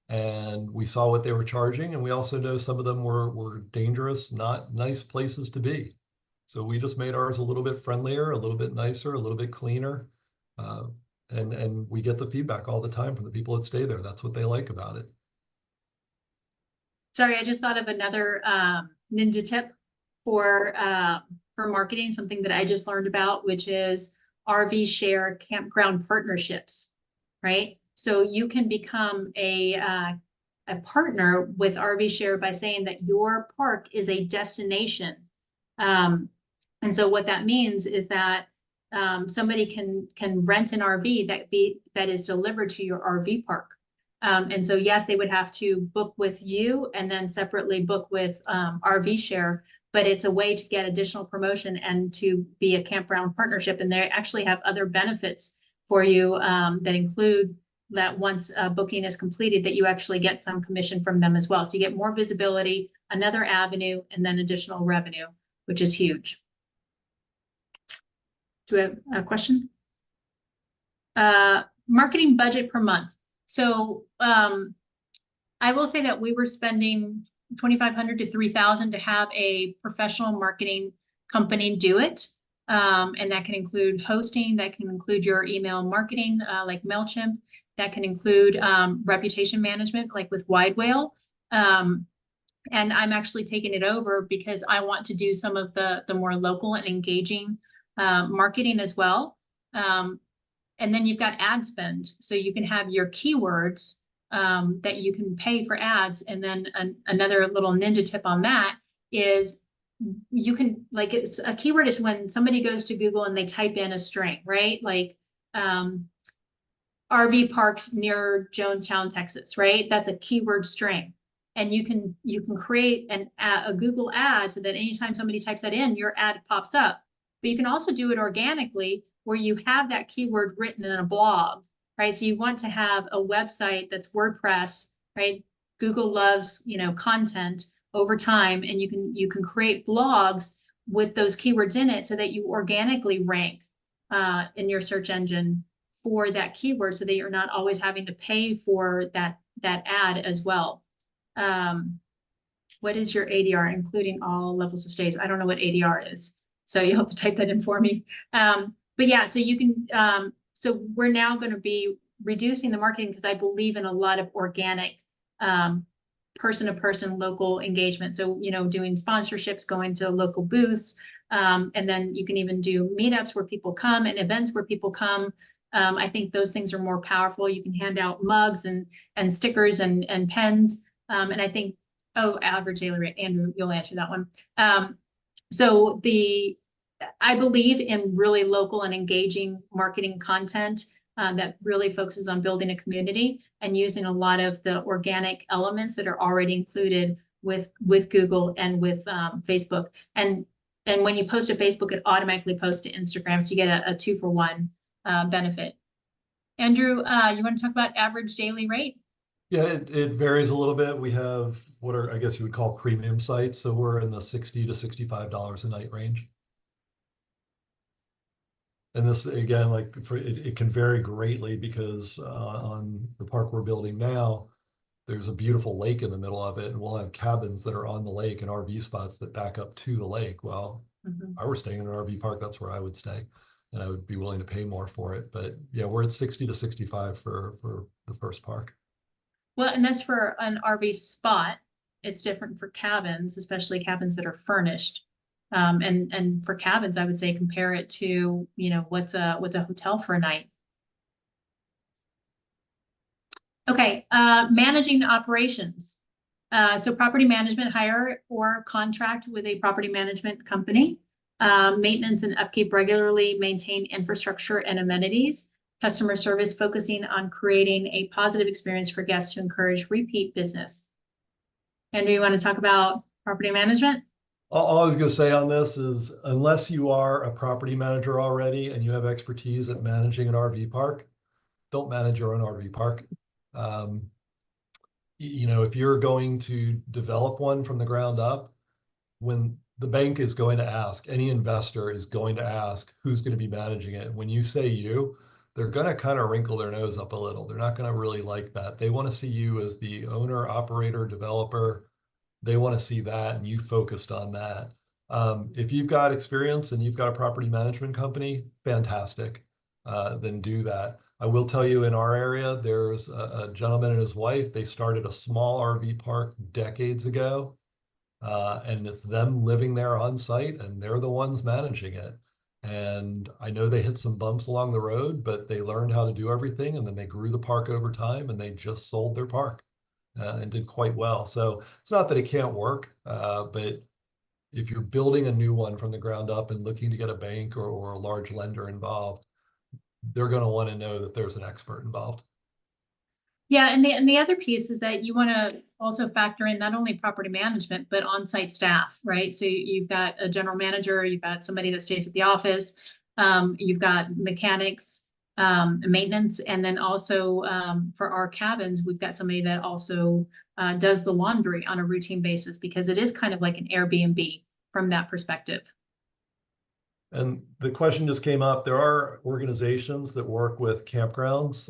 and we saw what they were charging, and we also know some of them were dangerous, not nice places to be. So we just made ours a little bit friendlier, a little bit nicer, a little bit cleaner. And we get the feedback all the time from the people that stay there. That's what they like about it. Sorry, I just thought of another ninja tip for marketing, something that I just learned about, which is RV share campground partnerships, right? So you can become a partner with RV share by saying that your park is a destination. And so what that means is that somebody can rent an RV that is delivered to your RV park. And so yes, they would have to book with you and then separately book with RV share, but it's a way to get additional promotion and to be a campground partnership. And they actually have other benefits for you that include that once a booking is completed, that you actually get some commission from them as well. So you get more visibility, another avenue, and then additional revenue, which is huge. Do we have a question? Marketing budget per month. So I will say that we were spending $2,500 to $3,000 to have a professional marketing company do it. And that can include hosting, that can include your email marketing, like MailChimp, that can include reputation management, like with Wide Whale. And I'm actually taking it over because I want to do some of the more local and engaging marketing as well. And then you've got ad spend. So you can have your keywords that you can pay for ads. And then another little ninja tip on that is you can, like, it's a keyword is when somebody goes to Google and they type in a string, right? Like, RV parks near Jonestown, Texas, right? That's a keyword string. And you can create a Google ad so that anytime somebody types that in, your ad pops up. But you can also do it organically where you have that keyword written in a blog, right? So you want to have a website that's WordPress, right? Google loves, content over time, and you can create blogs with those keywords in it so that you organically rank in your search engine for that keyword so that you're not always having to pay for that ad as well. What is your ADR, including all levels of stage? I don't know what ADR is, so you'll have to type that in for me. But yeah, so you can, so we're now going to be reducing the marketing because I believe in a lot of organic person-to-person local engagement. So, doing sponsorships, going to local booths, and then you can even do meetups where people come and events where people come. I think those things are more powerful. You can hand out mugs and stickers and pens. And I think, average daily rate, Andrew, you'll answer that one. So I believe in really local and engaging marketing content that really focuses on building a community and using a lot of the organic elements that are already included with Google and with Facebook. And when you post to Facebook, it automatically posts to Instagram, so you get a 2-for-1 benefit. Andrew, you want to talk about average daily rate? Yeah, it varies a little bit. We have what are, I guess you would call premium sites. So we're in the $60 to $65 a night range. And this, again, like it can vary greatly because on the park we're building now, there's a beautiful lake in the middle of it, and we'll have cabins that are on the lake and RV spots that back up to the lake. Well, if I were staying in an RV park, that's where I would stay, and I would be willing to pay more for it. But yeah, we're at 60 to 65 for the first park. Well, and that's for an RV spot. It's different for cabins, especially cabins that are furnished. And for cabins, I would say compare it to, what's a hotel for a night. Okay, managing operations. So property management, hire or contract with a property management company. Maintenance and upkeep, regularly maintain infrastructure and amenities. Customer service, focusing on creating a positive experience for guests to encourage repeat business. Andrew, you want to talk about property management? All I was going to say on this is, unless you are a property manager already and you have expertise at managing an RV park, don't manage your own RV park. If you're going to develop one from the ground up, when the bank is going to ask, any investor is going to ask who's going to be managing it. When you say you, they're going to kind of wrinkle their nose up a little. They're not going to really like that. They want to see you as the owner, operator, developer. They want to see that, and you focused on that. If you've got experience and you've got a property management company, fantastic. Then do that. I will tell you, in our area, there's a gentleman and his wife. They started a small RV park decades ago, and it's them living there on site, and they're the ones managing it. And I know they hit some bumps along the road, but they learned how to do everything, and then they grew the park over time, and they just sold their park and did quite well. So it's not that it can't work, but if you're building a new one from the ground up and looking to get a bank or a large lender involved, they're going to want to know that there's an expert involved. Yeah, and the other piece is that you want to also factor in not only property management, but on-site staff, right? So you've got a general manager, you've got somebody that stays at the office, you've got mechanics, maintenance, and then also for our cabins, we've got somebody that also does the laundry on a routine basis, because it is kind of like an Airbnb from that perspective. And the question just came up. There are organizations that work with campgrounds.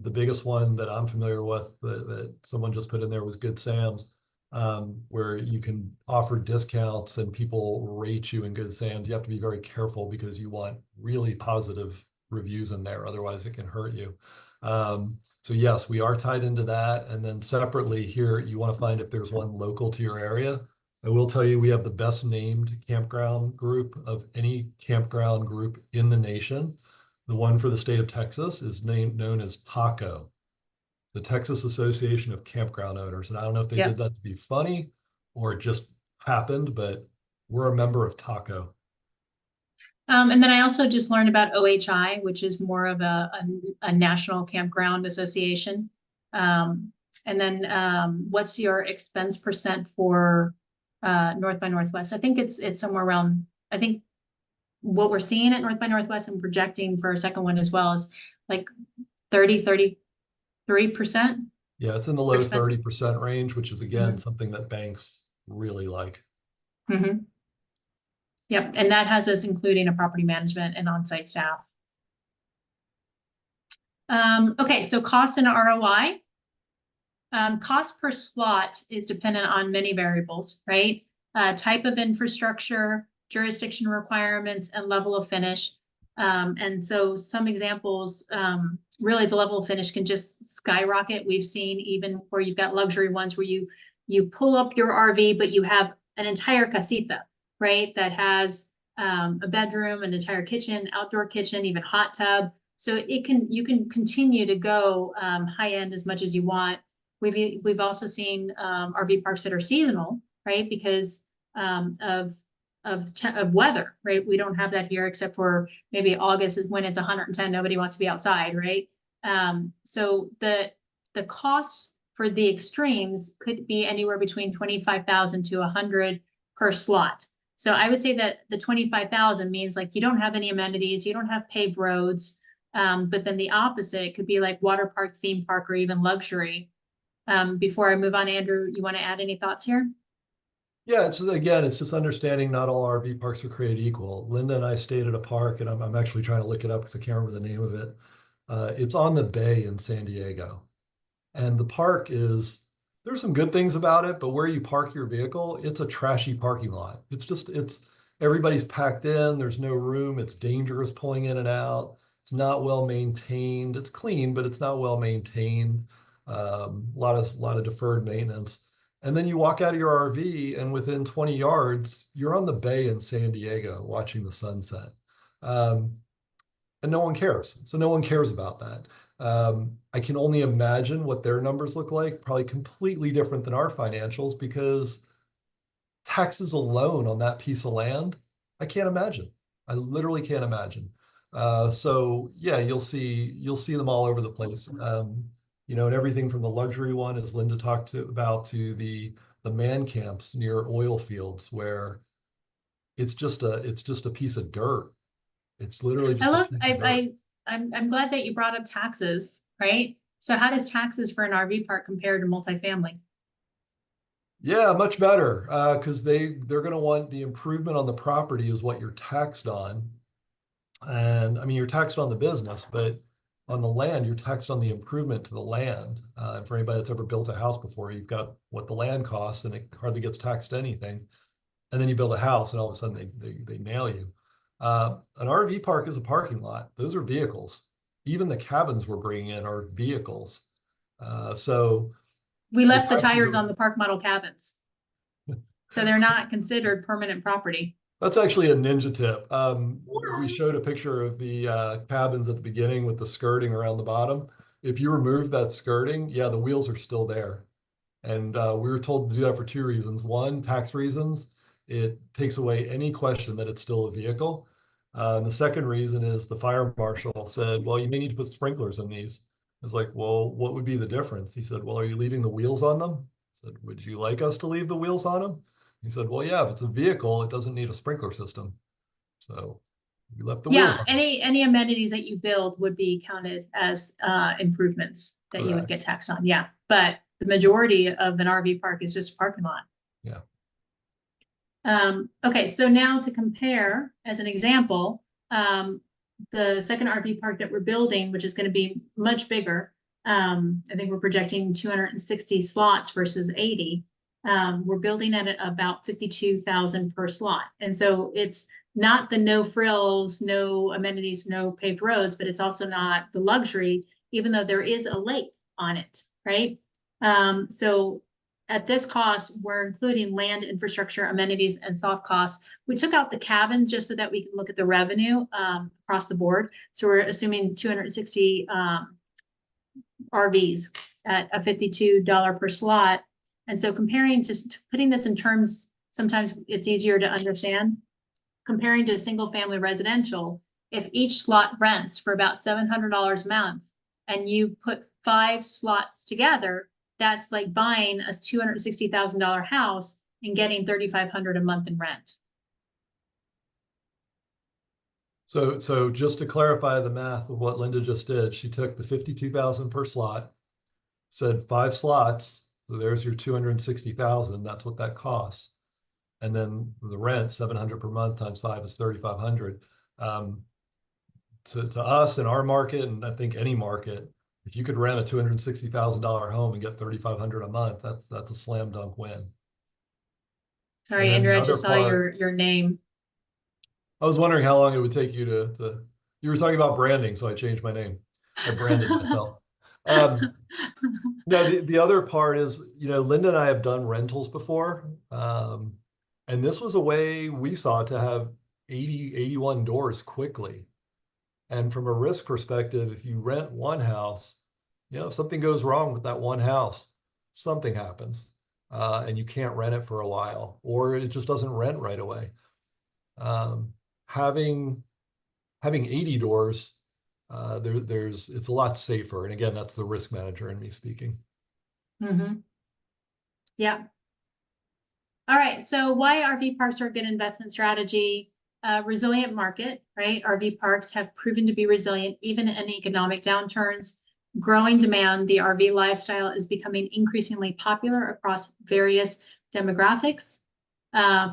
The biggest one that I'm familiar with that someone just put in there was Good Sam's, where you can offer discounts and people rate you in Good Sam's. You have to be very careful because you want really positive reviews in there. Otherwise, it can hurt you. So yes, we are tied into that. And then separately here, you want to find if there's one local to your area. I will tell you, we have the best named campground group of any campground group in the nation. The one for the state of Texas is known as TACO, the Texas Association of Campground Owners. And I don't know if they did that to be funny or it just happened, but We're a member of Taco. And then I also just learned about OHI, which is more of a national campground association. And then what's your expense percent for North by Northwest? I think it's somewhere around, I think what we're seeing at North by Northwest and projecting for a second one as well is like 33%. Yeah, it's in the For low expenses. 30% range, which is again Mhm. something that banks really like. Yep, and that has us including a property management and on-site staff. Okay, so cost and ROI. Cost per slot is dependent on many variables, right? Type of infrastructure, jurisdiction requirements, and level of finish. And so some examples, really the level of finish can just skyrocket. We've seen even where you've got luxury ones where you pull up your RV, but you have an entire casita, right? That has a bedroom, an entire kitchen, outdoor kitchen, even hot tub. So you can continue to go high end as much as you want. We've also seen RV parks that are seasonal, right? Because of weather, right? We don't have that here except for maybe August is when it's 110. Nobody wants to be outside, right? So the cost for the extremes could be anywhere between 25,000 to 100 per slot. So I would say that the 25,000 means like you don't have any amenities, you don't have paved roads. But then the opposite could be like water park, theme park, or even luxury. Before I move on, Andrew, you want to add any thoughts here? Yeah, it's just understanding not all RV parks are created equal. Linda and I stayed at a park, and I'm actually trying to look it up because I can't remember the name of it. It's on the bay in San Diego. And the park is, there's some good things about it, but where you park your vehicle, it's a trashy parking lot. Everybody's packed in, there's no room, it's dangerous pulling in and out. It's not well maintained. It's clean, but it's not well maintained. A lot of deferred maintenance. And then you walk out of your RV, and within 20 yards, you're on the bay in San Diego watching the sunset. Um, and no one cares. So no one cares about that. I can only imagine what their numbers look like, probably completely different than our financials because taxes alone on that piece of land, I can't imagine. I literally can't imagine. So yeah, you'll see them all over the place. And everything from the luxury one, as Linda talked about, to the man camps near oil fields where it's just a piece of dirt. It's literally I just a love, piece of dirt. I'm glad that you brought up taxes, right? So how does taxes for an RV park compare to multifamily? Yeah, much better. Because they're going to want the improvement on the property is what you're taxed on. And I mean, you're taxed on the business, but on the land, you're taxed on the improvement to the land. And for anybody that's ever built a house before, you've got what the land costs, and it hardly gets taxed anything. And then you build a house, and all of a sudden they nail you. An RV park is a parking lot. Those are vehicles. Even the cabins we're bringing in are vehicles. So We the left the taxes tires are. on the park model cabins, so they're not considered permanent property. That's actually a ninja tip. We showed a picture of the cabins at the beginning with the skirting around the bottom. If you remove that skirting, yeah, the wheels are still there. And we were told to do that for two reasons. One, tax reasons. It takes away any question that it's still a vehicle. And the second reason is the fire marshal said, well, you may need to put sprinklers in these. I was like, well, what would be the difference? He said, well, are you leaving the wheels on them? I said, would you like us to leave the wheels on them? He said, well, yeah, if it's a vehicle, it doesn't need a sprinkler system. So we left the wheels Yeah, on. any amenities that you build would be counted as improvements that you would Correct. get taxed on. Yeah, but the majority of an RV park is just a parking lot. Yeah. Okay, so now to compare as an example, the second RV park that we're building, which is going to be much bigger. I think we're projecting 260 slots versus 80. We're building at about 52,000 per slot. And so it's not the no frills, no amenities, no paved roads, but it's also not the luxury, even though there is a lake on it, right? So at this cost, we're including land, infrastructure, amenities, and soft costs. We took out the cabin just so that we can look at the revenue across the board. So we're assuming 260 RVs at a $52 per slot. And so comparing, just putting this in terms sometimes it's easier to understand. Comparing to a single family residential, if each slot rents for about $700 a month and you put 5 slots together, that's like buying a $260,000 house and getting $3,500 a month in rent. So just to clarify the math of what Linda just did, she took the 52,000 per slot, said 5 slots, so there's your 260,000. That's what that costs. And then the rent, 700 per month times 5 is 3,500. To us in our market, and I think any market, if you could rent a $260,000 home and get 3,500 a month, that's a slam dunk win. Sorry, And then Andrew, the I other just saw part, your name. I was wondering how long it would take you you were talking about branding, so I changed my name. I branded myself. No, the other part is, Linda and I have done rentals before. And this was a way we saw to have 80, 81 doors quickly. And from a risk perspective, if you rent one house, if something goes wrong with that one house, something happens, and you can't rent it for a while, or it just doesn't rent right away. Um, having 80 doors, it's a lot safer. And again, that's the risk manager in me speaking. Mm-hmm. Yeah. All right. So why RV parks are a good investment strategy? Resilient market, right? RV parks have proven to be resilient even in economic downturns. Growing demand, the RV lifestyle is becoming increasingly popular across various demographics.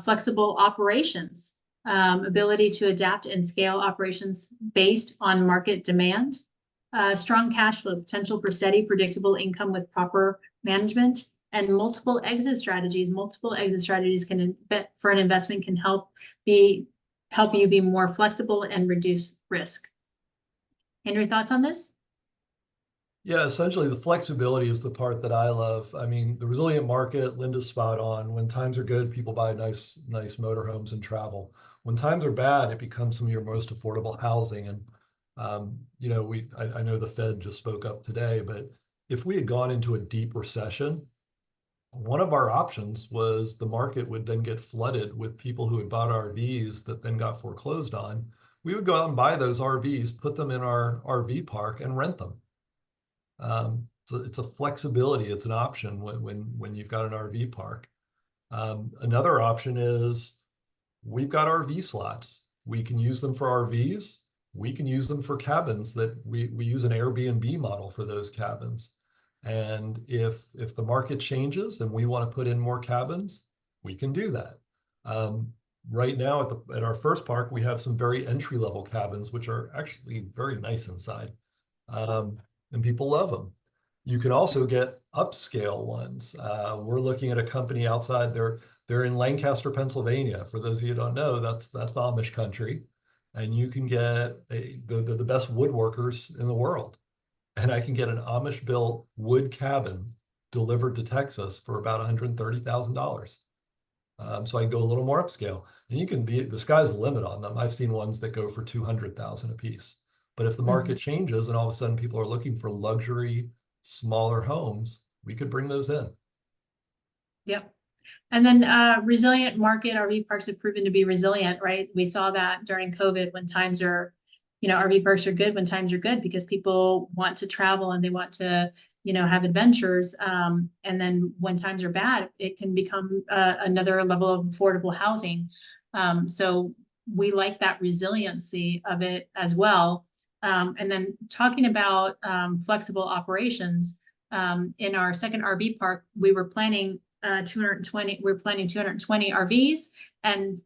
Flexible operations, ability to adapt and scale operations based on market demand. Strong cash flow, potential for steady, predictable income with proper management, and multiple exit strategies. Multiple exit strategies for an investment can help you be more flexible and reduce risk. Henry, thoughts on this? Yeah, essentially the flexibility is the part that I love. I mean, the resilient market, Linda's spot on. When times are good, people buy nice motorhomes and travel. When times are bad, it becomes some of your most affordable housing. And I know the Fed just spoke up today, but if we had gone into a deep recession, one of our options was the market would then get flooded with people who had bought RVs that then got foreclosed on. We would go out and buy those RVs, put them in our RV park, and rent them. So it's a flexibility. It's an option when you've got an RV park. Another option is we've got RV slots. We can use them for RVs. We can use them for cabins that we use an Airbnb model for those cabins. And if the market changes and we want to put in more cabins, we can do that. Right now at our first park, we have some very entry-level cabins, which are actually very nice inside. And people love them. You can also get upscale ones. We're looking at a company outside. They're in Lancaster, Pennsylvania. For those of you who don't know, that's Amish country, and you can get the best woodworkers in the world. And I can get an Amish-built wood cabin delivered to Texas for about $130,000. So I can go a little more upscale, and the sky's the limit on them. I've seen ones that go for $200,000 a piece. But if the market changes and all of a sudden people are looking for luxury, smaller homes, we could bring those in. Yep. And then resilient market, RV parks have proven to be resilient, right? We saw that during COVID when times are, RV parks are good when times are good because people want to travel and they want to, have adventures. And then when times are bad, it can become another level of affordable housing. So we like that resiliency of it as well. And then talking about flexible operations, in our second RV park, we were planning 220 RVs and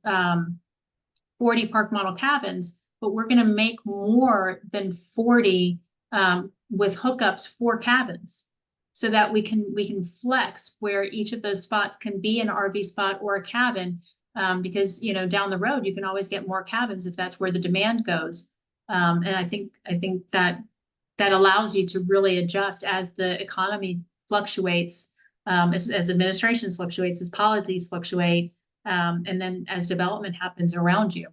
40 park model cabins, but we're going to make more than 40 with hookups for cabins so that we can flex where each of those spots can be an RV spot or a cabin, because down the road you can always get more cabins if that's where the demand goes. And I think that allows you to really adjust as the economy fluctuates, as administrations fluctuates, as policies fluctuate, and then as development happens around you.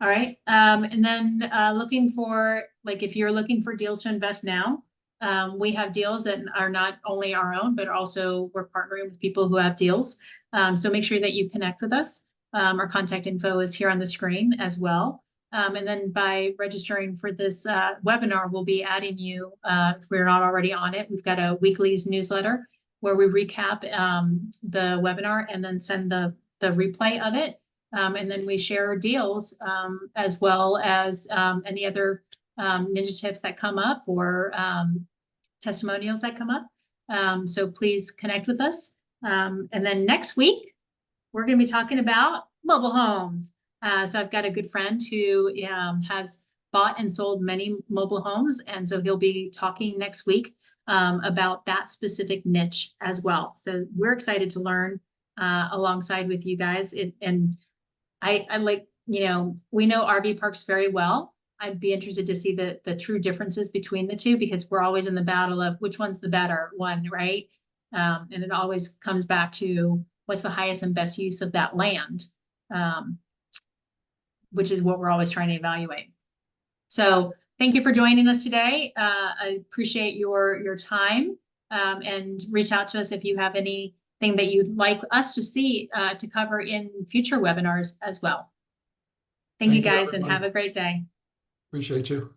All right. And then looking for, if you're looking for deals to invest now, We have deals that are not only our own, but also we're partnering with people who have deals. So make sure that you connect with us. Our contact info is here on the screen as well. And then by registering for this webinar, we'll be adding you, if we're not already on it. We've got a weekly newsletter where we recap the webinar and then send the replay of it. And then we share deals as well as any other ninja tips that come up or testimonials that come up. So please connect with us. And then next week, we're going to be talking about mobile homes. So I've got a good friend who has bought and sold many mobile homes. And so he'll be talking next week about that specific niche as well. So we're excited to learn alongside with you guys. And I like, we know RV parks very well. I'd be interested to see the true differences between the two, because we're always in the battle of which one's the better one, right? And it always comes back to what's the highest and best use of that land, which is what we're always trying to evaluate. So thank you for joining us today. I appreciate your time, and reach out to us if you have anything that you'd like us to see to cover in future webinars as well. Thank you guys, and have a great day. Appreciate you.